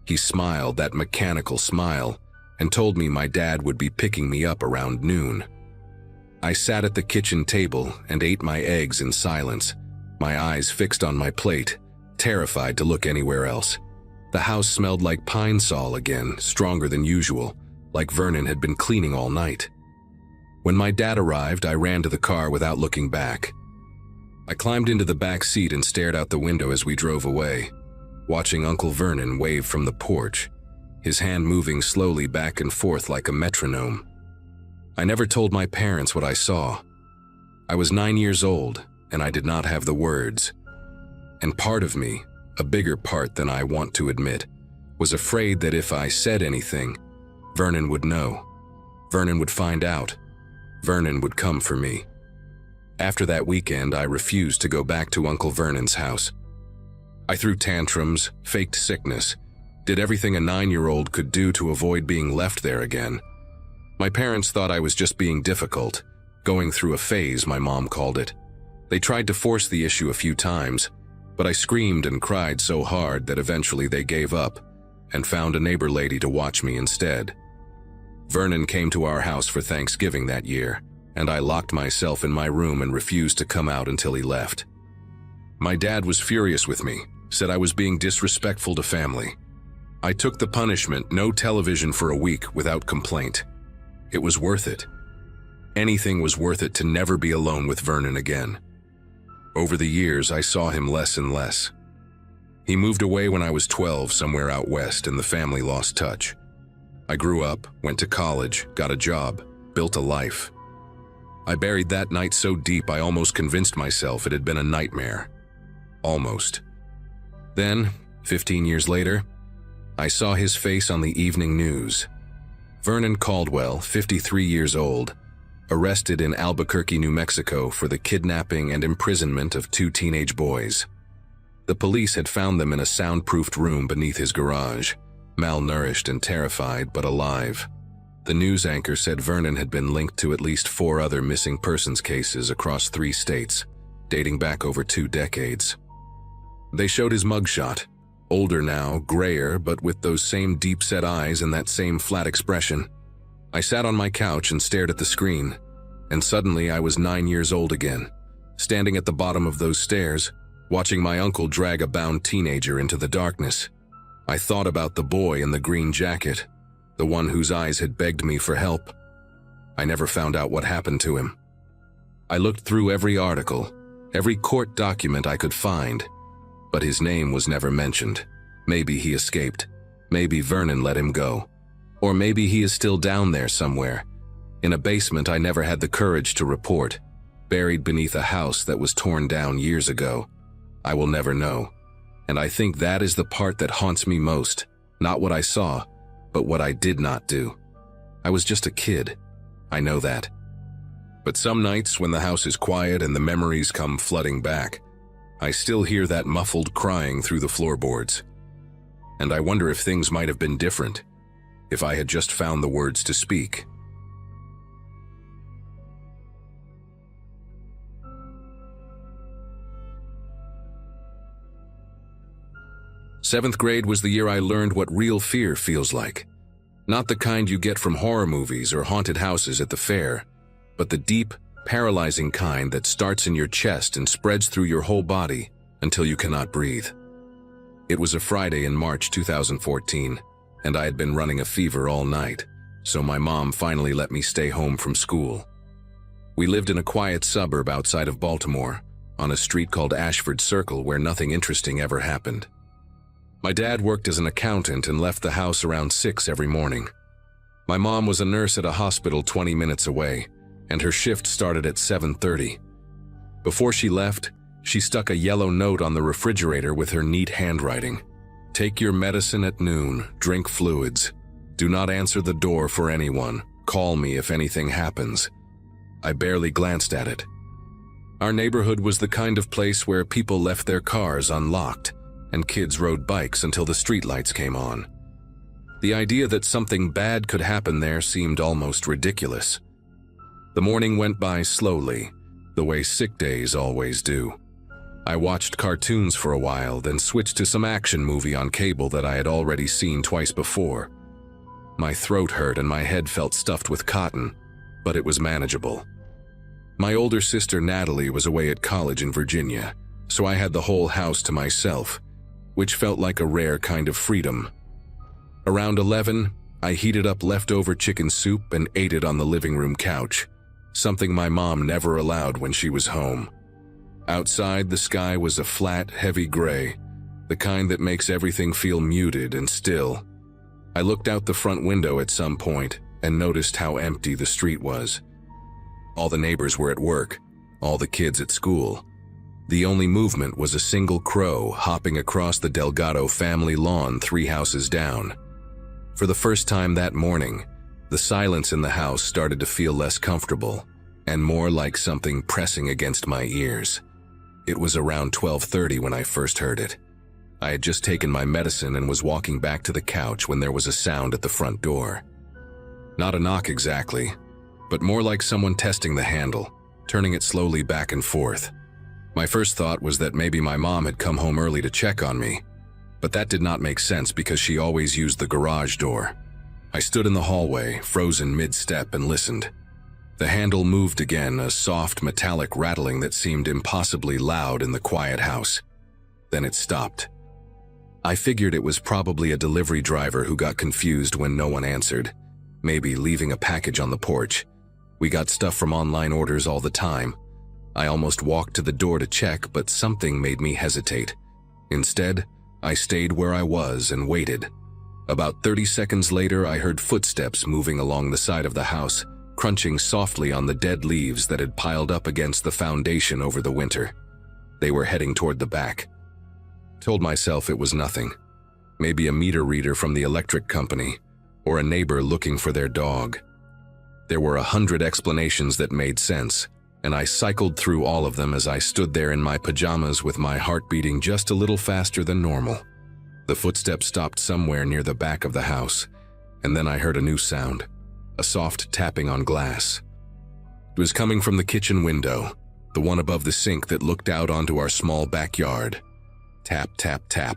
He smiled that mechanical smile and told me my dad would be picking me up around noon. I sat at the kitchen table and ate my eggs in silence, my eyes fixed on my plate, terrified to look anywhere else. The house smelled like pine sol again, stronger than usual, like Vernon had been cleaning all night. When my dad arrived, I ran to the car without looking back. I climbed into the back seat and stared out the window as we drove away, watching Uncle Vernon wave from the porch, his hand moving slowly back and forth like a metronome. I never told my parents what I saw. I was 9 years old, and I did not have the words. And part of me, a bigger part than I want to admit, Was afraid that if I said anything, Vernon would know. Vernon would find out. Vernon would come for me. After that weekend, I refused to go back to Uncle Vernon's house. I threw tantrums, faked sickness, did everything a 9-year-old could do to avoid being left there again. My parents thought I was just being difficult, going through a phase, my mom called it. They tried to force the issue a few times, but I screamed and cried so hard that eventually they gave up and found a neighbor lady to watch me instead. Vernon came to our house for Thanksgiving that year, and I locked myself in my room and refused to come out until he left. My dad was furious with me, said I was being disrespectful to family. I took the punishment, no television for a week, without complaint. It was worth it. Anything was worth it to never be alone with Vernon again. Over the years, I saw him less and less. He moved away when I was 12 somewhere out west, and the family lost touch. I grew up, went to college, got a job, built a life. I buried that night so deep I almost convinced myself it had been a nightmare. Almost. Then, 15 years later, I saw his face on the evening news. Vernon Caldwell, 53 years old, arrested in Albuquerque, New Mexico for the kidnapping and imprisonment of 2 teenage boys. The police had found them in a soundproofed room beneath his garage, malnourished and terrified but alive. The news anchor said Vernon had been linked to at least 4 other missing persons cases across 3 states, dating back over 2 decades. They showed his mugshot. Older now, grayer, but with those same deep-set eyes and that same flat expression. I sat on my couch and stared at the screen, and suddenly I was 9 years old again, standing at the bottom of those stairs, watching my uncle drag a bound teenager into the darkness. I thought about the boy in the green jacket, the one whose eyes had begged me for help. I never found out what happened to him. I looked through every article, every court document I could find, but his name was never mentioned. Maybe he escaped. Maybe Vernon let him go. Or maybe he is still down there somewhere, in a basement I never had the courage to report, buried beneath a house that was torn down years ago. I will never know. And I think that is the part that haunts me most, not what I saw, but what I did not do. I was just a kid. I know that. But some nights when the house is quiet and the memories come flooding back, I still hear that muffled crying through the floorboards. And I wonder if things might have been different, if I had just found the words to speak. Seventh grade was the year I learned what real fear feels like. Not the kind you get from horror movies or haunted houses at the fair, but the deep, paralyzing kind that starts in your chest and spreads through your whole body until you cannot breathe. It was a Friday in March 2014, and I had been running a fever all night, so my mom finally let me stay home from school. We lived in a quiet suburb outside of Baltimore, on a street called Ashford Circle where nothing interesting ever happened. My dad worked as an accountant and left the house around 6 every morning. My mom was a nurse at a hospital 20 minutes away, and her shift started at 7:30. Before she left, she stuck a yellow note on the refrigerator with her neat handwriting. "Take your medicine at noon, drink fluids. Do not answer the door for anyone. Call me if anything happens." I barely glanced at it. Our neighborhood was the kind of place where people left their cars unlocked, and kids rode bikes until the streetlights came on. The idea that something bad could happen there seemed almost ridiculous. The morning went by slowly, the way sick days always do. I watched cartoons for a while, then switched to some action movie on cable that I had already seen twice before. My throat hurt and my head felt stuffed with cotton, but it was manageable. My older sister Natalie was away at college in Virginia, so I had the whole house to myself, which felt like a rare kind of freedom. Around 11, I heated up leftover chicken soup and ate it on the living room couch, something my mom never allowed when she was home. Outside, the sky was a flat, heavy gray, the kind that makes everything feel muted and still. I looked out the front window at some point and noticed how empty the street was. All the neighbors were at work, all the kids at school. The only movement was a single crow hopping across the Delgado family lawn 3 houses down. For the first time that morning, the silence in the house started to feel less comfortable and more like something pressing against my ears. It was around 12:30 when I first heard it. I had just taken my medicine and was walking back to the couch when there was a sound at the front door. Not a knock exactly, but more like someone testing the handle, turning it slowly back and forth. My first thought was that maybe my mom had come home early to check on me, but that did not make sense because she always used the garage door. I stood in the hallway, frozen mid-step, and listened. The handle moved again, a soft metallic rattling that seemed impossibly loud in the quiet house. Then it stopped. I figured it was probably a delivery driver who got confused when no one answered, maybe leaving a package on the porch. We got stuff from online orders all the time. I almost walked to the door to check, but something made me hesitate. Instead, I stayed where I was and waited. About 30 seconds later, I heard footsteps moving along the side of the house, crunching softly on the dead leaves that had piled up against the foundation over the winter. They were heading toward the back. Told myself it was nothing. Maybe a meter reader from the electric company, or a neighbor looking for their dog. There were 100 explanations that made sense, and I cycled through all of them as I stood there in my pajamas with my heart beating just a little faster than normal. The footsteps stopped somewhere near the back of the house, and then I heard a new sound, a soft tapping on glass. It was coming from the kitchen window, the one above the sink that looked out onto our small backyard. Tap, tap, tap.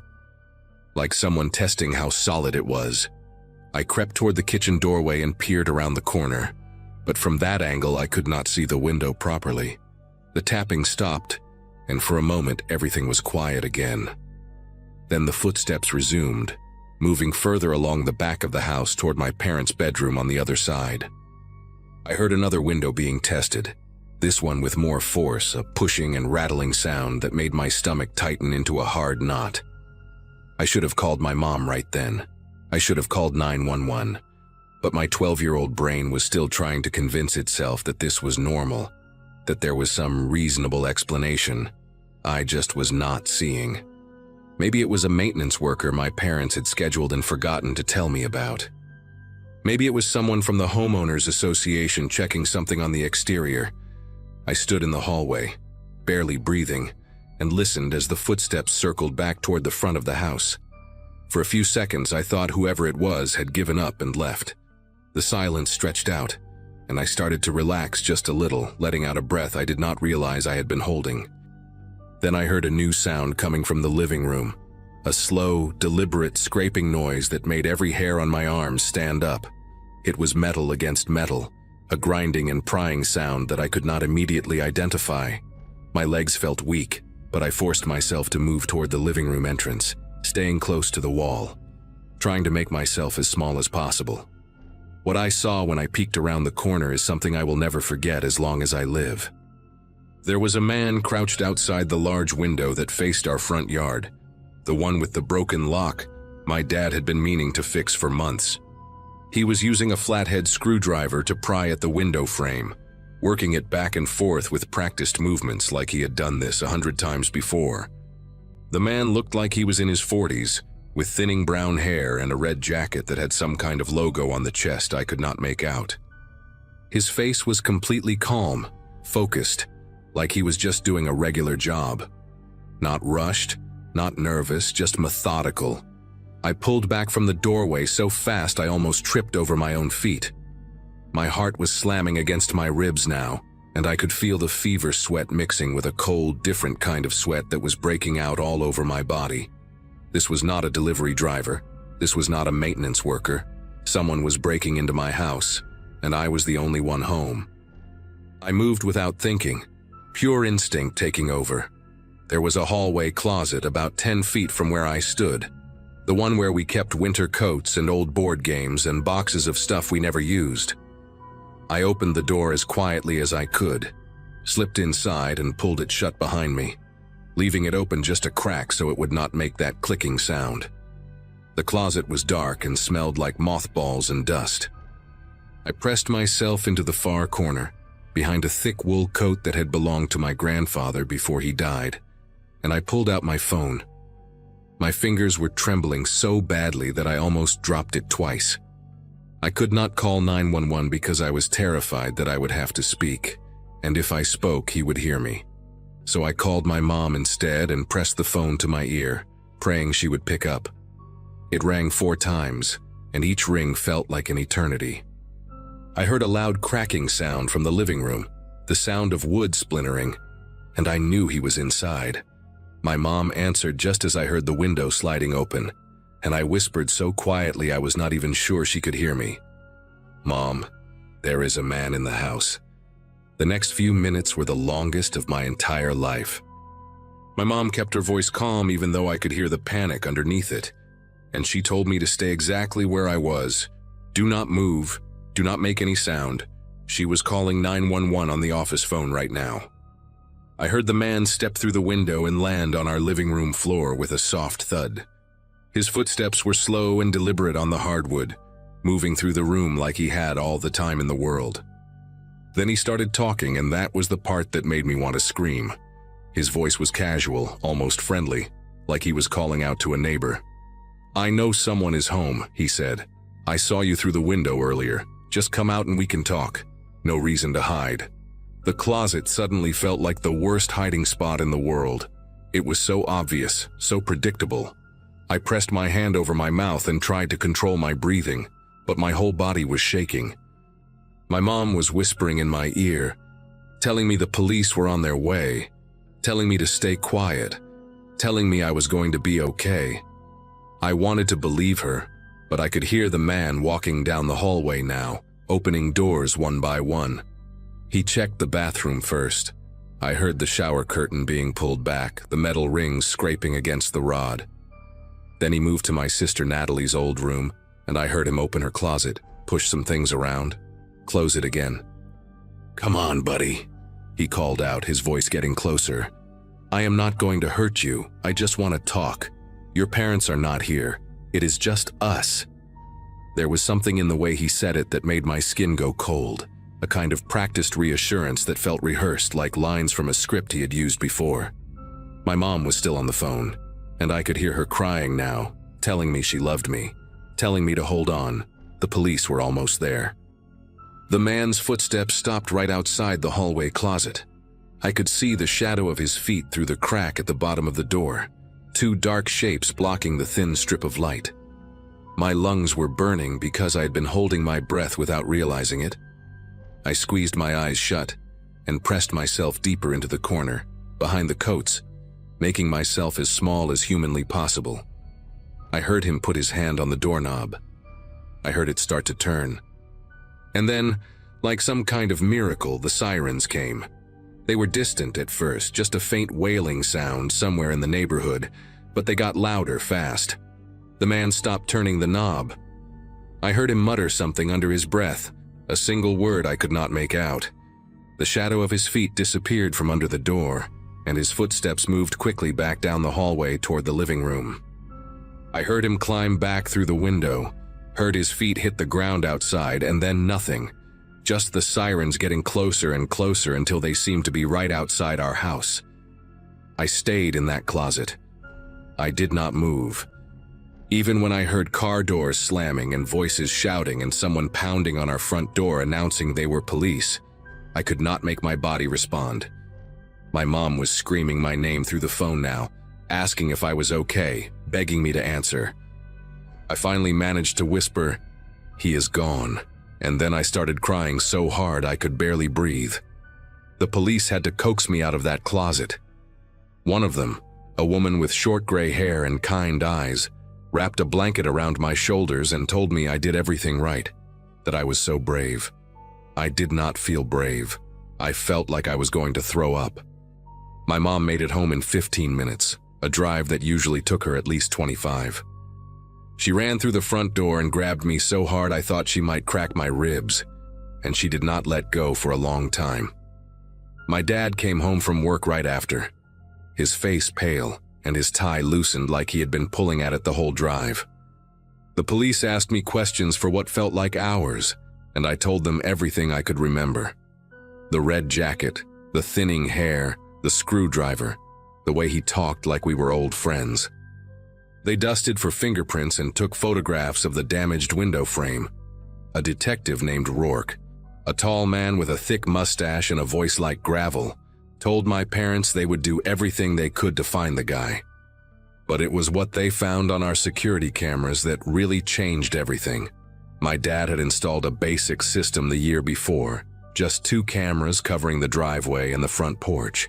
Like someone testing how solid it was. I crept toward the kitchen doorway and peered around the corner, but from that angle I could not see the window properly. The tapping stopped, and for a moment everything was quiet again. Then the footsteps resumed, moving further along the back of the house toward my parents' bedroom on the other side. I heard another window being tested, this one with more force, a pushing and rattling sound that made my stomach tighten into a hard knot. I should have called my mom right then. I should have called 911, but my 12-year-old brain was still trying to convince itself that this was normal, that there was some reasonable explanation I just was not seeing. Maybe it was a maintenance worker my parents had scheduled and forgotten to tell me about. Maybe it was someone from the homeowners association checking something on the exterior. I stood in the hallway, barely breathing, and listened as the footsteps circled back toward the front of the house. For a few seconds, I thought whoever it was had given up and left. The silence stretched out, and I started to relax just a little, letting out a breath I did not realize I had been holding. Then I heard a new sound coming from the living room, a slow, deliberate scraping noise that made every hair on my arms stand up. It was metal against metal, a grinding and prying sound that I could not immediately identify. My legs felt weak, but I forced myself to move toward the living room entrance, staying close to the wall, trying to make myself as small as possible. What I saw when I peeked around the corner is something I will never forget as long as I live. There was a man crouched outside the large window that faced our front yard, the one with the broken lock my dad had been meaning to fix for months. He was using a flathead screwdriver to pry at the window frame, working it back and forth with practiced movements like he had done this 100 times before. The man looked like he was in his 40s, with thinning brown hair and a red jacket that had some kind of logo on the chest I could not make out. His face was completely calm, focused, like he was just doing a regular job. Not rushed, not nervous, just methodical. I pulled back from the doorway so fast I almost tripped over my own feet. My heart was slamming against my ribs now, and I could feel the fever sweat mixing with a cold, different kind of sweat that was breaking out all over my body. This was not a delivery driver. This was not a maintenance worker. Someone was breaking into my house, and I was the only one home. I moved without thinking, pure instinct taking over. There was a hallway closet about 10 feet from where I stood, the one where we kept winter coats and old board games and boxes of stuff we never used. I opened the door as quietly as I could, slipped inside and pulled it shut behind me, leaving it open just a crack so it would not make that clicking sound. The closet was dark and smelled like mothballs and dust. I pressed myself into the far corner, behind a thick wool coat that had belonged to my grandfather before he died, and I pulled out my phone. My fingers were trembling so badly that I almost dropped it twice. I could not call 911 because I was terrified that I would have to speak, and if I spoke, he would hear me. So I called my mom instead and pressed the phone to my ear, praying she would pick up. It rang 4 times, and each ring felt like an eternity. I heard a loud cracking sound from the living room, the sound of wood splintering, and I knew he was inside. My mom answered just as I heard the window sliding open, and I whispered so quietly I was not even sure she could hear me. "Mom, there is a man in the house." The next few minutes were the longest of my entire life. My mom kept her voice calm even though I could hear the panic underneath it, and she told me to stay exactly where I was. Do not move, do not make any sound. She was calling 911 on the office phone right now. I heard the man step through the window and land on our living room floor with a soft thud. His footsteps were slow and deliberate on the hardwood, moving through the room like he had all the time in the world. Then he started talking, and that was the part that made me want to scream. His voice was casual, almost friendly, like he was calling out to a neighbor. "I know someone is home," he said. "I saw you through the window earlier. Just come out and we can talk. No reason to hide." The closet suddenly felt like the worst hiding spot in the world. It was so obvious, so predictable. I pressed my hand over my mouth and tried to control my breathing, but my whole body was shaking. My mom was whispering in my ear, telling me the police were on their way, telling me to stay quiet, telling me I was going to be okay. I wanted to believe her, but I could hear the man walking down the hallway now, opening doors one by one. He checked the bathroom first. I heard the shower curtain being pulled back, the metal rings scraping against the rod. Then he moved to my sister Natalie's old room, and I heard him open her closet, push some things around, close it again. "Come on, buddy," he called out, his voice getting closer. "I am not going to hurt you. I just want to talk. Your parents are not here. It is just us." There was something in the way he said it that made my skin go cold, a kind of practiced reassurance that felt rehearsed, like lines from a script he had used before. My mom was still on the phone, and I could hear her crying now, telling me she loved me, telling me to hold on. The police were almost there. The man's footsteps stopped right outside the hallway closet. I could see the shadow of his feet through the crack at the bottom of the door, 2 dark shapes blocking the thin strip of light. My lungs were burning because I had been holding my breath without realizing it. I squeezed my eyes shut and pressed myself deeper into the corner, behind the coats, making myself as small as humanly possible. I heard him put his hand on the doorknob. I heard it start to turn. And then, like some kind of miracle, the sirens came. They were distant at first, just a faint wailing sound somewhere in the neighborhood, but they got louder fast. The man stopped turning the knob. I heard him mutter something under his breath, a single word I could not make out. The shadow of his feet disappeared from under the door, and his footsteps moved quickly back down the hallway toward the living room. I heard him climb back through the window, heard his feet hit the ground outside, and then nothing. Just the sirens getting closer and closer until they seemed to be right outside our house. I stayed in that closet. I did not move. Even when I heard car doors slamming and voices shouting and someone pounding on our front door announcing they were police, I could not make my body respond. My mom was screaming my name through the phone now, asking if I was okay, begging me to answer. I finally managed to whisper, "He is gone," and then I started crying so hard I could barely breathe. The police had to coax me out of that closet. One of them, a woman with short gray hair and kind eyes, wrapped a blanket around my shoulders and told me I did everything right, that I was so brave. I did not feel brave. I felt like I was going to throw up. My mom made it home in 15 minutes, a drive that usually took her at least 25. She ran through the front door and grabbed me so hard I thought she might crack my ribs, and she did not let go for a long time. My dad came home from work right after, his face pale and his tie loosened like he had been pulling at it the whole drive. The police asked me questions for what felt like hours, and I told them everything I could remember. The red jacket, the thinning hair, the screwdriver. the way he talked like we were old friends. They dusted for fingerprints and took photographs of the damaged window frame. A detective named Rourke, a tall man with a thick mustache and a voice like gravel, told my parents they would do everything they could to find the guy. But it was what they found on our security cameras that really changed everything. My dad had installed a basic system the year before, just 2 cameras covering the driveway and the front porch.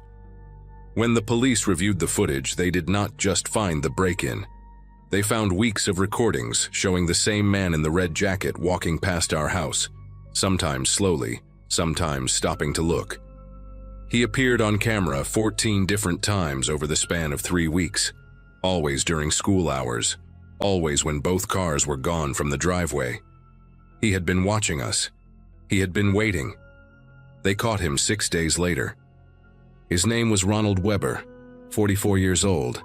When the police reviewed the footage, they did not just find the break-in. They found weeks of recordings showing the same man in the red jacket walking past our house, sometimes slowly, sometimes stopping to look. He appeared on camera 14 different times over the span of 3 weeks, always during school hours, always when both cars were gone from the driveway. He had been watching us. He had been waiting. They caught him 6 days later. His name was Ronald Weber, 44 years old,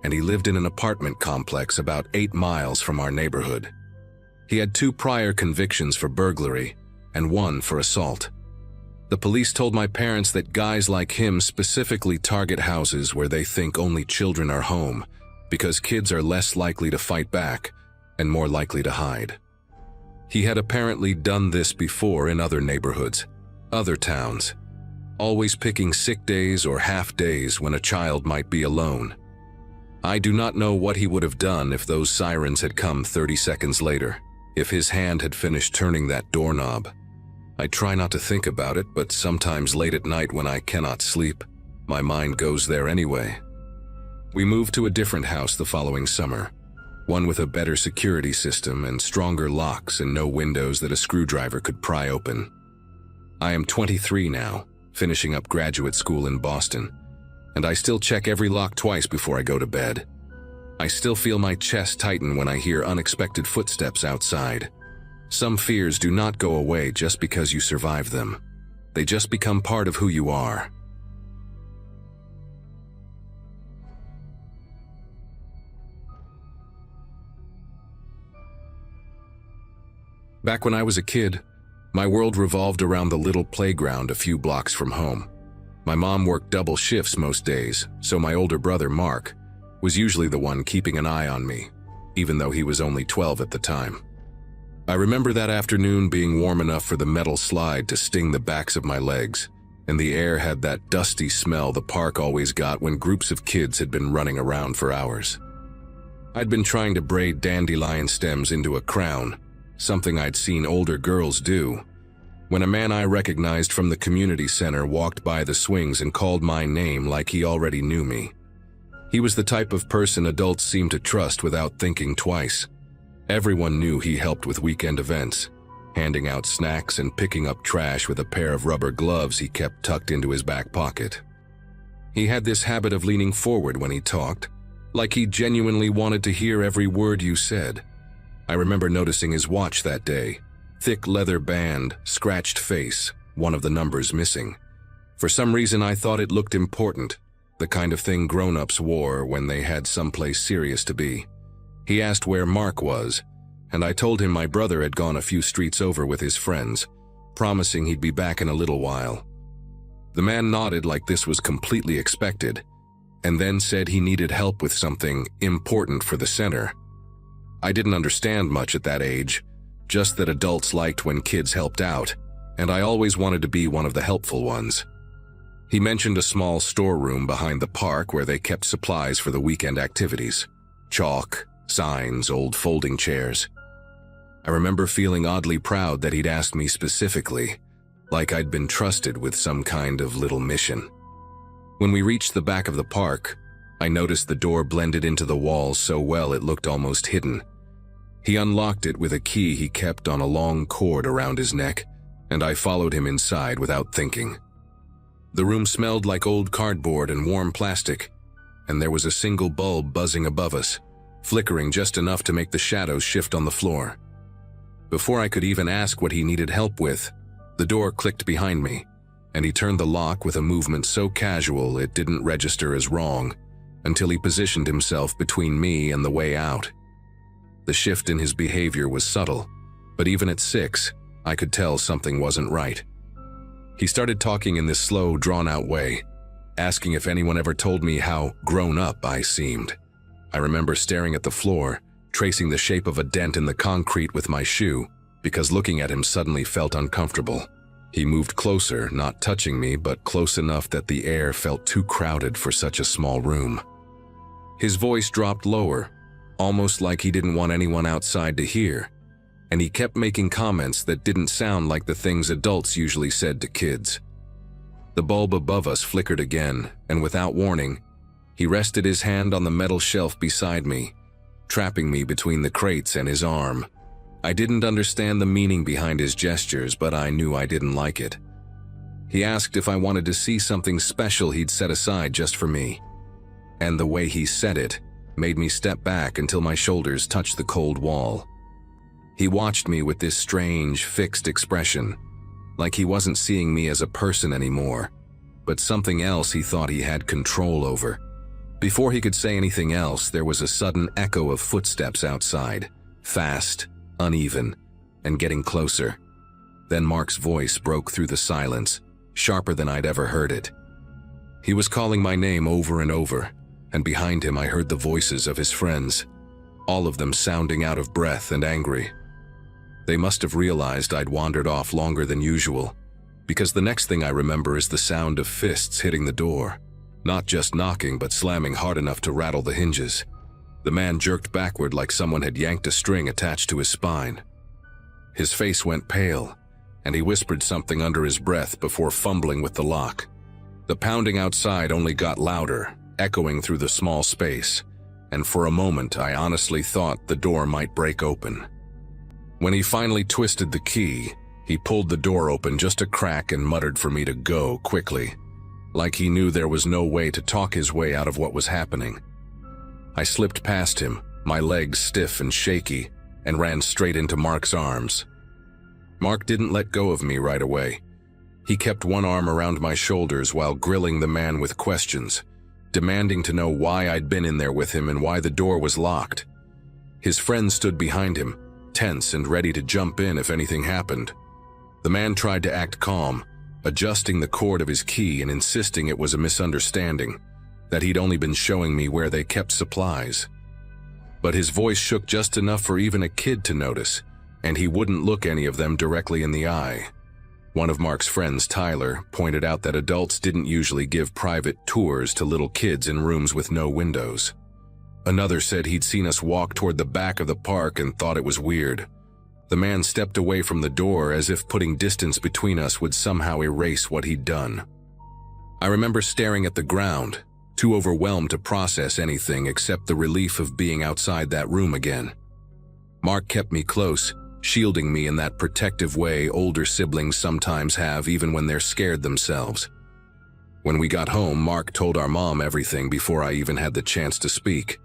and he lived in an apartment complex about 8 miles from our neighborhood. He had 2 prior convictions for burglary and 1 for assault. The police told my parents that guys like him specifically target houses where they think only children are home, because kids are less likely to fight back and more likely to hide. He had apparently done this before in other neighborhoods, other towns, always picking sick days or half days when a child might be alone. I do not know what he would have done if those sirens had come 30 seconds later, if his hand had finished turning that doorknob. I try not to think about it, but sometimes late at night when I cannot sleep, my mind goes there anyway. We moved to a different house the following summer, one with a better security system and stronger locks and no windows that a screwdriver could pry open. I am 23 now, finishing up graduate school in Boston, and I still check every lock twice before I go to bed. I still feel my chest tighten when I hear unexpected footsteps outside. Some fears do not go away just because you survive them. They just become part of who you are. Back when I was a kid, my world revolved around the little playground a few blocks from home. My mom worked double shifts most days, so my older brother, Mark, was usually the one keeping an eye on me, even though he was only 12 at the time. I remember that afternoon being warm enough for the metal slide to sting the backs of my legs, and the air had that dusty smell the park always got when groups of kids had been running around for hours. I'd been trying to braid dandelion stems into a crown, something I'd seen older girls do, when a man I recognized from the community center walked by the swings and called my name like he already knew me. He was the type of person adults seem to trust without thinking twice. Everyone knew he helped with weekend events, handing out snacks and picking up trash with a pair of rubber gloves he kept tucked into his back pocket. He had this habit of leaning forward when he talked, like he genuinely wanted to hear every word you said. I remember noticing his watch that day. Thick leather band, scratched face, one of the numbers missing. For some reason I thought it looked important, the kind of thing grown-ups wore when they had someplace serious to be. He asked where Mark was, and I told him my brother had gone a few streets over with his friends, promising he'd be back in a little while. The man nodded like this was completely expected, and then said he needed help with something important for the center. I didn't understand much at that age, just that adults liked when kids helped out, and I always wanted to be one of the helpful ones. He mentioned a small storeroom behind the park where they kept supplies for the weekend activities. Chalk, signs, old folding chairs. I remember feeling oddly proud that he'd asked me specifically, like I'd been trusted with some kind of little mission. When we reached the back of the park, I noticed the door blended into the walls so well it looked almost hidden. He unlocked it with a key he kept on a long cord around his neck, and I followed him inside without thinking. The room smelled like old cardboard and warm plastic, and there was a single bulb buzzing above us, flickering just enough to make the shadows shift on the floor. Before I could even ask what he needed help with, the door clicked behind me, and he turned the lock with a movement so casual it didn't register as wrong, until he positioned himself between me and the way out. The shift in his behavior was subtle, but even at 6, I could tell something wasn't right. He started talking in this slow, drawn-out way, asking if anyone ever told me how grown up I seemed. I remember staring at the floor, tracing the shape of a dent in the concrete with my shoe, because looking at him suddenly felt uncomfortable. He moved closer, not touching me, but close enough that the air felt too crowded for such a small room. His voice dropped lower, almost like he didn't want anyone outside to hear, and he kept making comments that didn't sound like the things adults usually said to kids. The bulb above us flickered again, and without warning, he rested his hand on the metal shelf beside me, trapping me between the crates and his arm. I didn't understand the meaning behind his gestures, but I knew I didn't like it. He asked if I wanted to see something special he'd set aside just for me. And the way he said it made me step back until my shoulders touched the cold wall. He watched me with this strange, fixed expression, like he wasn't seeing me as a person anymore, but something else he thought he had control over. Before he could say anything else, there was a sudden echo of footsteps outside, fast, uneven, and getting closer. Then Mark's voice broke through the silence, sharper than I'd ever heard it. He was calling my name over and over, and behind him I heard the voices of his friends, all of them sounding out of breath and angry. They must have realized I'd wandered off longer than usual, because the next thing I remember is the sound of fists hitting the door, not just knocking but slamming hard enough to rattle the hinges. The man jerked backward like someone had yanked a string attached to his spine. His face went pale, and he whispered something under his breath before fumbling with the lock. The pounding outside only got louder, echoing through the small space, and for a moment I honestly thought the door might break open. When he finally twisted the key, he pulled the door open just a crack and muttered for me to go quickly, like he knew there was no way to talk his way out of what was happening. I slipped past him, my legs stiff and shaky, and ran straight into Mark's arms. Mark didn't let go of me right away. He kept one arm around my shoulders while grilling the man with questions, demanding to know why I'd been in there with him and why the door was locked. His friends stood behind him, tense and ready to jump in if anything happened. The man tried to act calm, adjusting the cord of his key and insisting it was a misunderstanding, that he'd only been showing me where they kept supplies. But his voice shook just enough for even a kid to notice, and he wouldn't look any of them directly in the eye. One of Mark's friends, Tyler, pointed out that adults didn't usually give private tours to little kids in rooms with no windows. Another said he'd seen us walk toward the back of the park and thought it was weird. The man stepped away from the door as if putting distance between us would somehow erase what he'd done. I remember staring at the ground, too overwhelmed to process anything except the relief of being outside that room again. Mark kept me close, shielding me in that protective way older siblings sometimes have even when they're scared themselves. When we got home, Mark told our mom everything before I even had the chance to speak.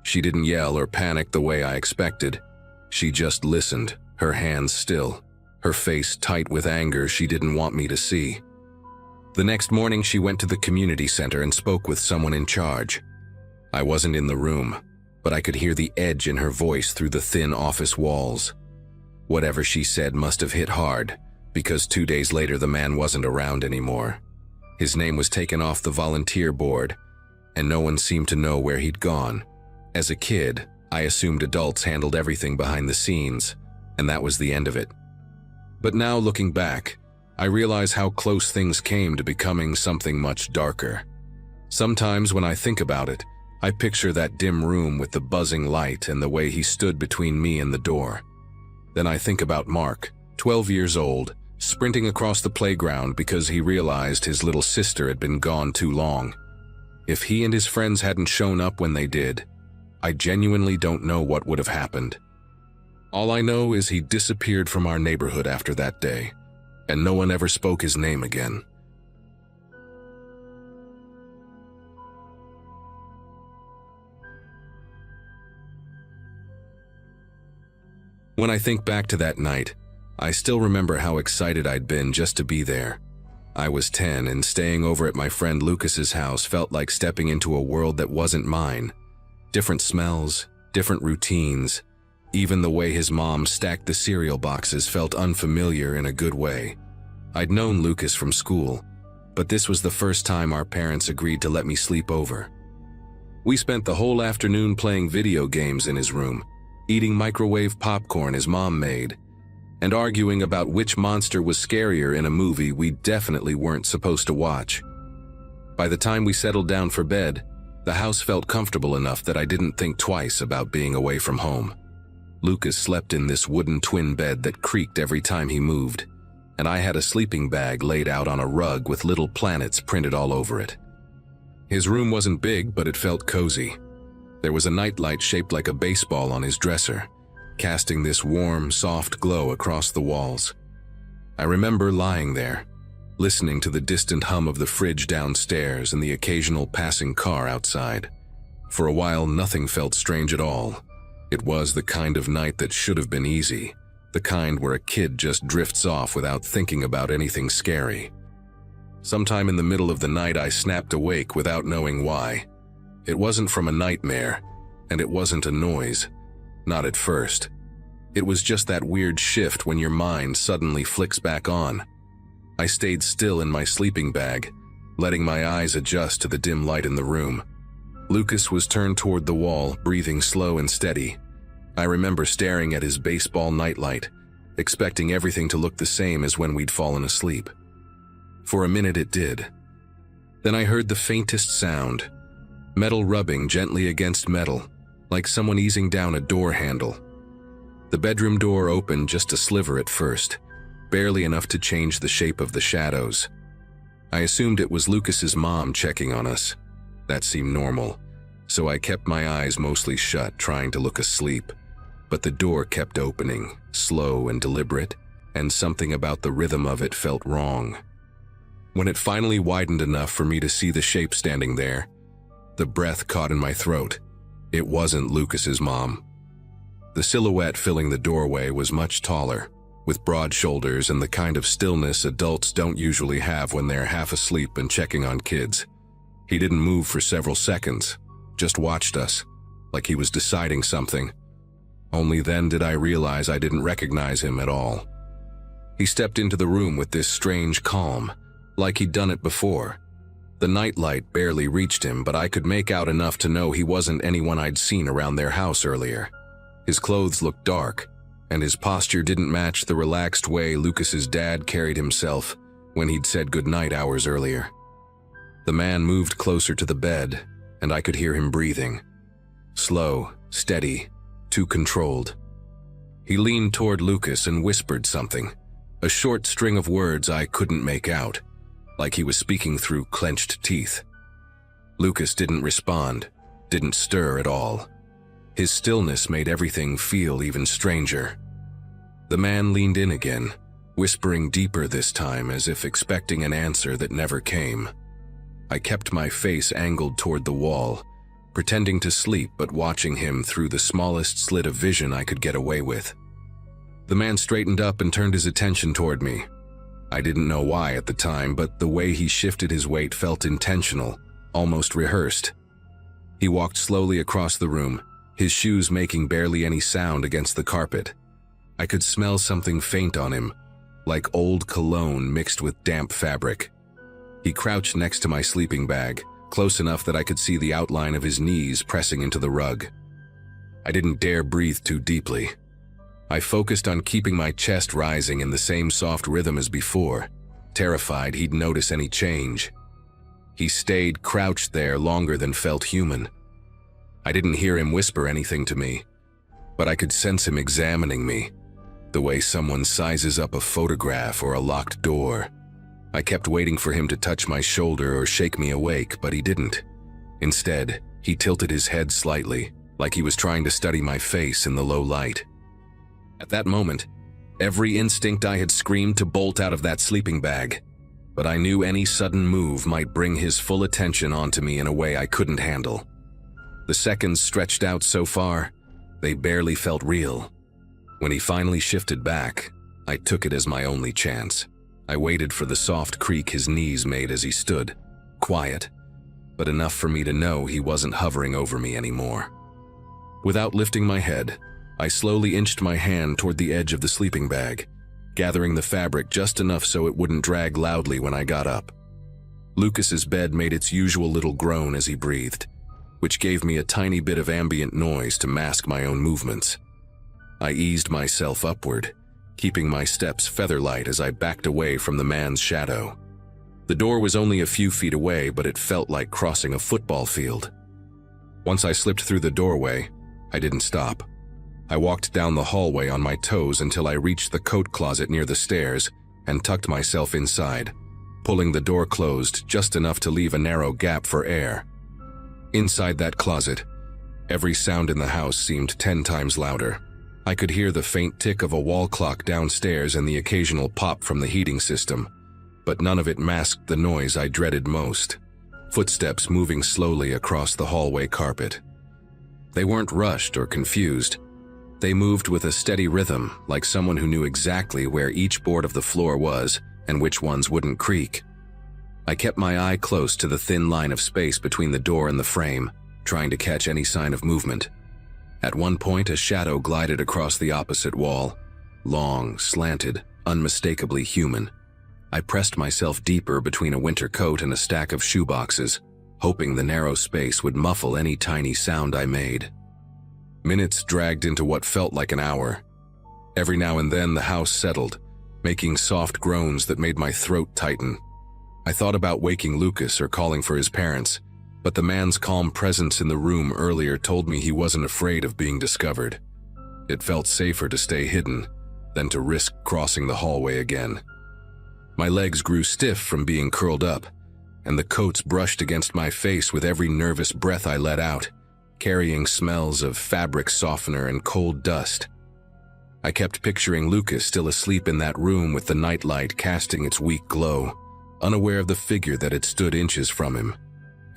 She didn't yell or panic the way I expected. She just listened, her hands still, her face tight with anger she didn't want me to see. The next morning she went to the community center and spoke with someone in charge. I wasn't in the room, but I could hear the edge in her voice through the thin office walls. Whatever she said must have hit hard, because 2 days later the man wasn't around anymore. His name was taken off the volunteer board, and no one seemed to know where he'd gone. As a kid, I assumed adults handled everything behind the scenes, and that was the end of it. But now looking back, I realize how close things came to becoming something much darker. Sometimes when I think about it, I picture that dim room with the buzzing light and the way he stood between me and the door. Then I think about Mark, 12 years old, sprinting across the playground because he realized his little sister had been gone too long. If he and his friends hadn't shown up when they did, I genuinely don't know what would have happened. All I know is he disappeared from our neighborhood after that day, and no one ever spoke his name again. When I think back to that night, I still remember how excited I'd been just to be there. I was 10, and staying over at my friend Lucas's house felt like stepping into a world that wasn't mine. Different smells, different routines. Even the way his mom stacked the cereal boxes felt unfamiliar in a good way. I'd known Lucas from school, but this was the first time our parents agreed to let me sleep over. We spent the whole afternoon playing video games in his room, eating microwave popcorn his mom made, and arguing about which monster was scarier in a movie we definitely weren't supposed to watch. By the time we settled down for bed, the house felt comfortable enough that I didn't think twice about being away from home. Lucas slept in this wooden twin bed that creaked every time he moved, and I had a sleeping bag laid out on a rug with little planets printed all over it. His room wasn't big, but it felt cozy. There was a nightlight shaped like a baseball on his dresser, casting this warm, soft glow across the walls. I remember lying there, listening to the distant hum of the fridge downstairs and the occasional passing car outside. For a while, nothing felt strange at all. It was the kind of night that should have been easy, the kind where a kid just drifts off without thinking about anything scary. Sometime in the middle of the night, I snapped awake without knowing why. It wasn't from a nightmare, and it wasn't a noise. Not at first. It was just that weird shift when your mind suddenly flicks back on. I stayed still in my sleeping bag, letting my eyes adjust to the dim light in the room. Lucas was turned toward the wall, breathing slow and steady. I remember staring at his baseball nightlight, expecting everything to look the same as when we'd fallen asleep. For a minute it did. Then I heard the faintest sound, metal rubbing gently against metal, like someone easing down a door handle. The bedroom door opened just a sliver at first, barely enough to change the shape of the shadows. I assumed it was Lucas's mom checking on us. That seemed normal, so I kept my eyes mostly shut, trying to look asleep. But the door kept opening, slow and deliberate, and something about the rhythm of it felt wrong. When it finally widened enough for me to see the shape standing there, the breath caught in my throat. It wasn't Lucas's mom. The silhouette filling the doorway was much taller, with broad shoulders and the kind of stillness adults don't usually have when they're half asleep and checking on kids. He didn't move for several seconds, just watched us, like he was deciding something. Only then did I realize I didn't recognize him at all. He stepped into the room with this strange calm, like he'd done it before. The nightlight barely reached him, but I could make out enough to know he wasn't anyone I'd seen around their house earlier. His clothes looked dark, and his posture didn't match the relaxed way Lucas's dad carried himself when he'd said goodnight hours earlier. The man moved closer to the bed, and I could hear him breathing. Slow, steady, too controlled. He leaned toward Lucas and whispered something, a short string of words I couldn't make out, like he was speaking through clenched teeth. Lucas didn't respond, didn't stir at all. His stillness made everything feel even stranger. The man leaned in again, whispering deeper this time, as if expecting an answer that never came. I kept my face angled toward the wall, pretending to sleep but watching him through the smallest slit of vision I could get away with. The man straightened up and turned his attention toward me. I didn't know why at the time, but the way he shifted his weight felt intentional, almost rehearsed. He walked slowly across the room, his shoes making barely any sound against the carpet. I could smell something faint on him, like old cologne mixed with damp fabric. He crouched next to my sleeping bag, close enough that I could see the outline of his knees pressing into the rug. I didn't dare breathe too deeply. I focused on keeping my chest rising in the same soft rhythm as before, terrified he'd notice any change. He stayed crouched there longer than felt human. I didn't hear him whisper anything to me, but I could sense him examining me, the way someone sizes up a photograph or a locked door. I kept waiting for him to touch my shoulder or shake me awake, but he didn't. Instead, he tilted his head slightly, like he was trying to study my face in the low light. At that moment, every instinct I had screamed to bolt out of that sleeping bag, but I knew any sudden move might bring his full attention onto me in a way I couldn't handle. The seconds stretched out so far, they barely felt real. When he finally shifted back, I took it as my only chance. I waited for the soft creak his knees made as he stood, quiet, but enough for me to know he wasn't hovering over me anymore. Without lifting my head, I slowly inched my hand toward the edge of the sleeping bag, gathering the fabric just enough so it wouldn't drag loudly when I got up. Lucas's bed made its usual little groan as he breathed, which gave me a tiny bit of ambient noise to mask my own movements. I eased myself upward, keeping my steps feather-light as I backed away from the man's shadow. The door was only a few feet away, but it felt like crossing a football field. Once I slipped through the doorway, I didn't stop. I walked down the hallway on my toes until I reached the coat closet near the stairs and tucked myself inside, pulling the door closed just enough to leave a narrow gap for air. Inside that closet, every sound in the house seemed 10 times louder. I could hear the faint tick of a wall clock downstairs and the occasional pop from the heating system, but none of it masked the noise I dreaded most: footsteps moving slowly across the hallway carpet. They weren't rushed or confused. They moved with a steady rhythm, like someone who knew exactly where each board of the floor was and which ones wouldn't creak. I kept my eye close to the thin line of space between the door and the frame, trying to catch any sign of movement. At one point, a shadow glided across the opposite wall, long, slanted, unmistakably human. I pressed myself deeper between a winter coat and a stack of shoeboxes, hoping the narrow space would muffle any tiny sound I made. Minutes dragged into what felt like an hour. Every now and then the house settled, making soft groans that made my throat tighten. I thought about waking Lucas or calling for his parents, but the man's calm presence in the room earlier told me he wasn't afraid of being discovered. It felt safer to stay hidden than to risk crossing the hallway again. My legs grew stiff from being curled up, and the coats brushed against my face with every nervous breath I let out, carrying smells of fabric softener and cold dust. I kept picturing Lucas still asleep in that room with the nightlight casting its weak glow, unaware of the figure that had stood inches from him.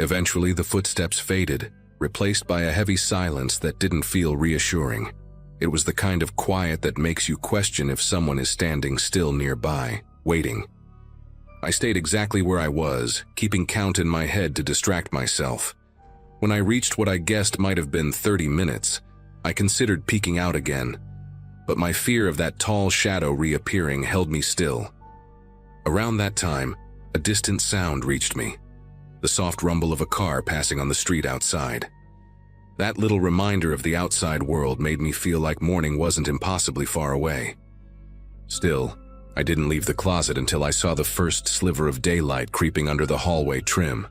Eventually, the footsteps faded, replaced by a heavy silence that didn't feel reassuring. It was the kind of quiet that makes you question if someone is standing still nearby, waiting. I stayed exactly where I was, keeping count in my head to distract myself. When I reached what I guessed might have been 30 minutes, I considered peeking out again, but my fear of that tall shadow reappearing held me still. Around that time, a distant sound reached me, the soft rumble of a car passing on the street outside. That little reminder of the outside world made me feel like morning wasn't impossibly far away. Still, I didn't leave the closet until I saw the first sliver of daylight creeping under the hallway trim.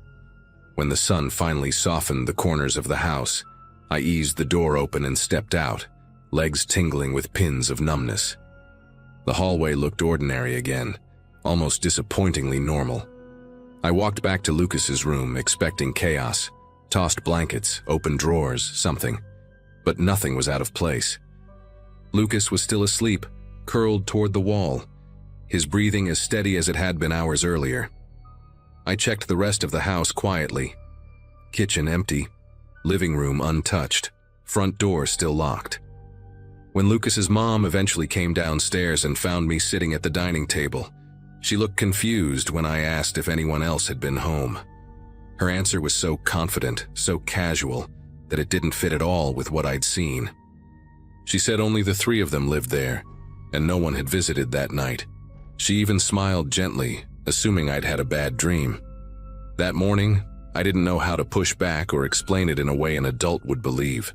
When the sun finally softened the corners of the house, I eased the door open and stepped out, legs tingling with pins of numbness. The hallway looked ordinary again, almost disappointingly normal. I walked back to Lucas's room, expecting chaos, tossed blankets, open drawers, something. But nothing was out of place. Lucas was still asleep, curled toward the wall, his breathing as steady as it had been hours earlier. I checked the rest of the house quietly. Kitchen empty, living room untouched, front door still locked. When Lucas's mom eventually came downstairs and found me sitting at the dining table, she looked confused when I asked if anyone else had been home. Her answer was so confident, so casual, that it didn't fit at all with what I'd seen. She said only the three of them lived there, and no one had visited that night. She even smiled gently, assuming I'd had a bad dream. That morning, I didn't know how to push back or explain it in a way an adult would believe.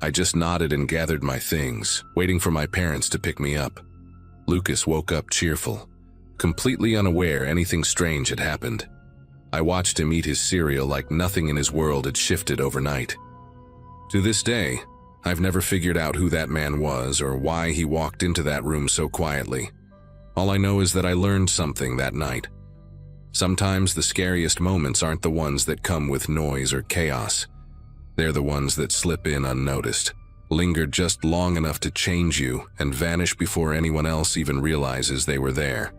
I just nodded and gathered my things, waiting for my parents to pick me up. Lucas woke up cheerful, completely unaware anything strange had happened. I watched him eat his cereal like nothing in his world had shifted overnight. To this day, I've never figured out who that man was or why he walked into that room so quietly. All I know is that I learned something that night. Sometimes the scariest moments aren't the ones that come with noise or chaos. They're the ones that slip in unnoticed, linger just long enough to change you, and vanish before anyone else even realizes they were there.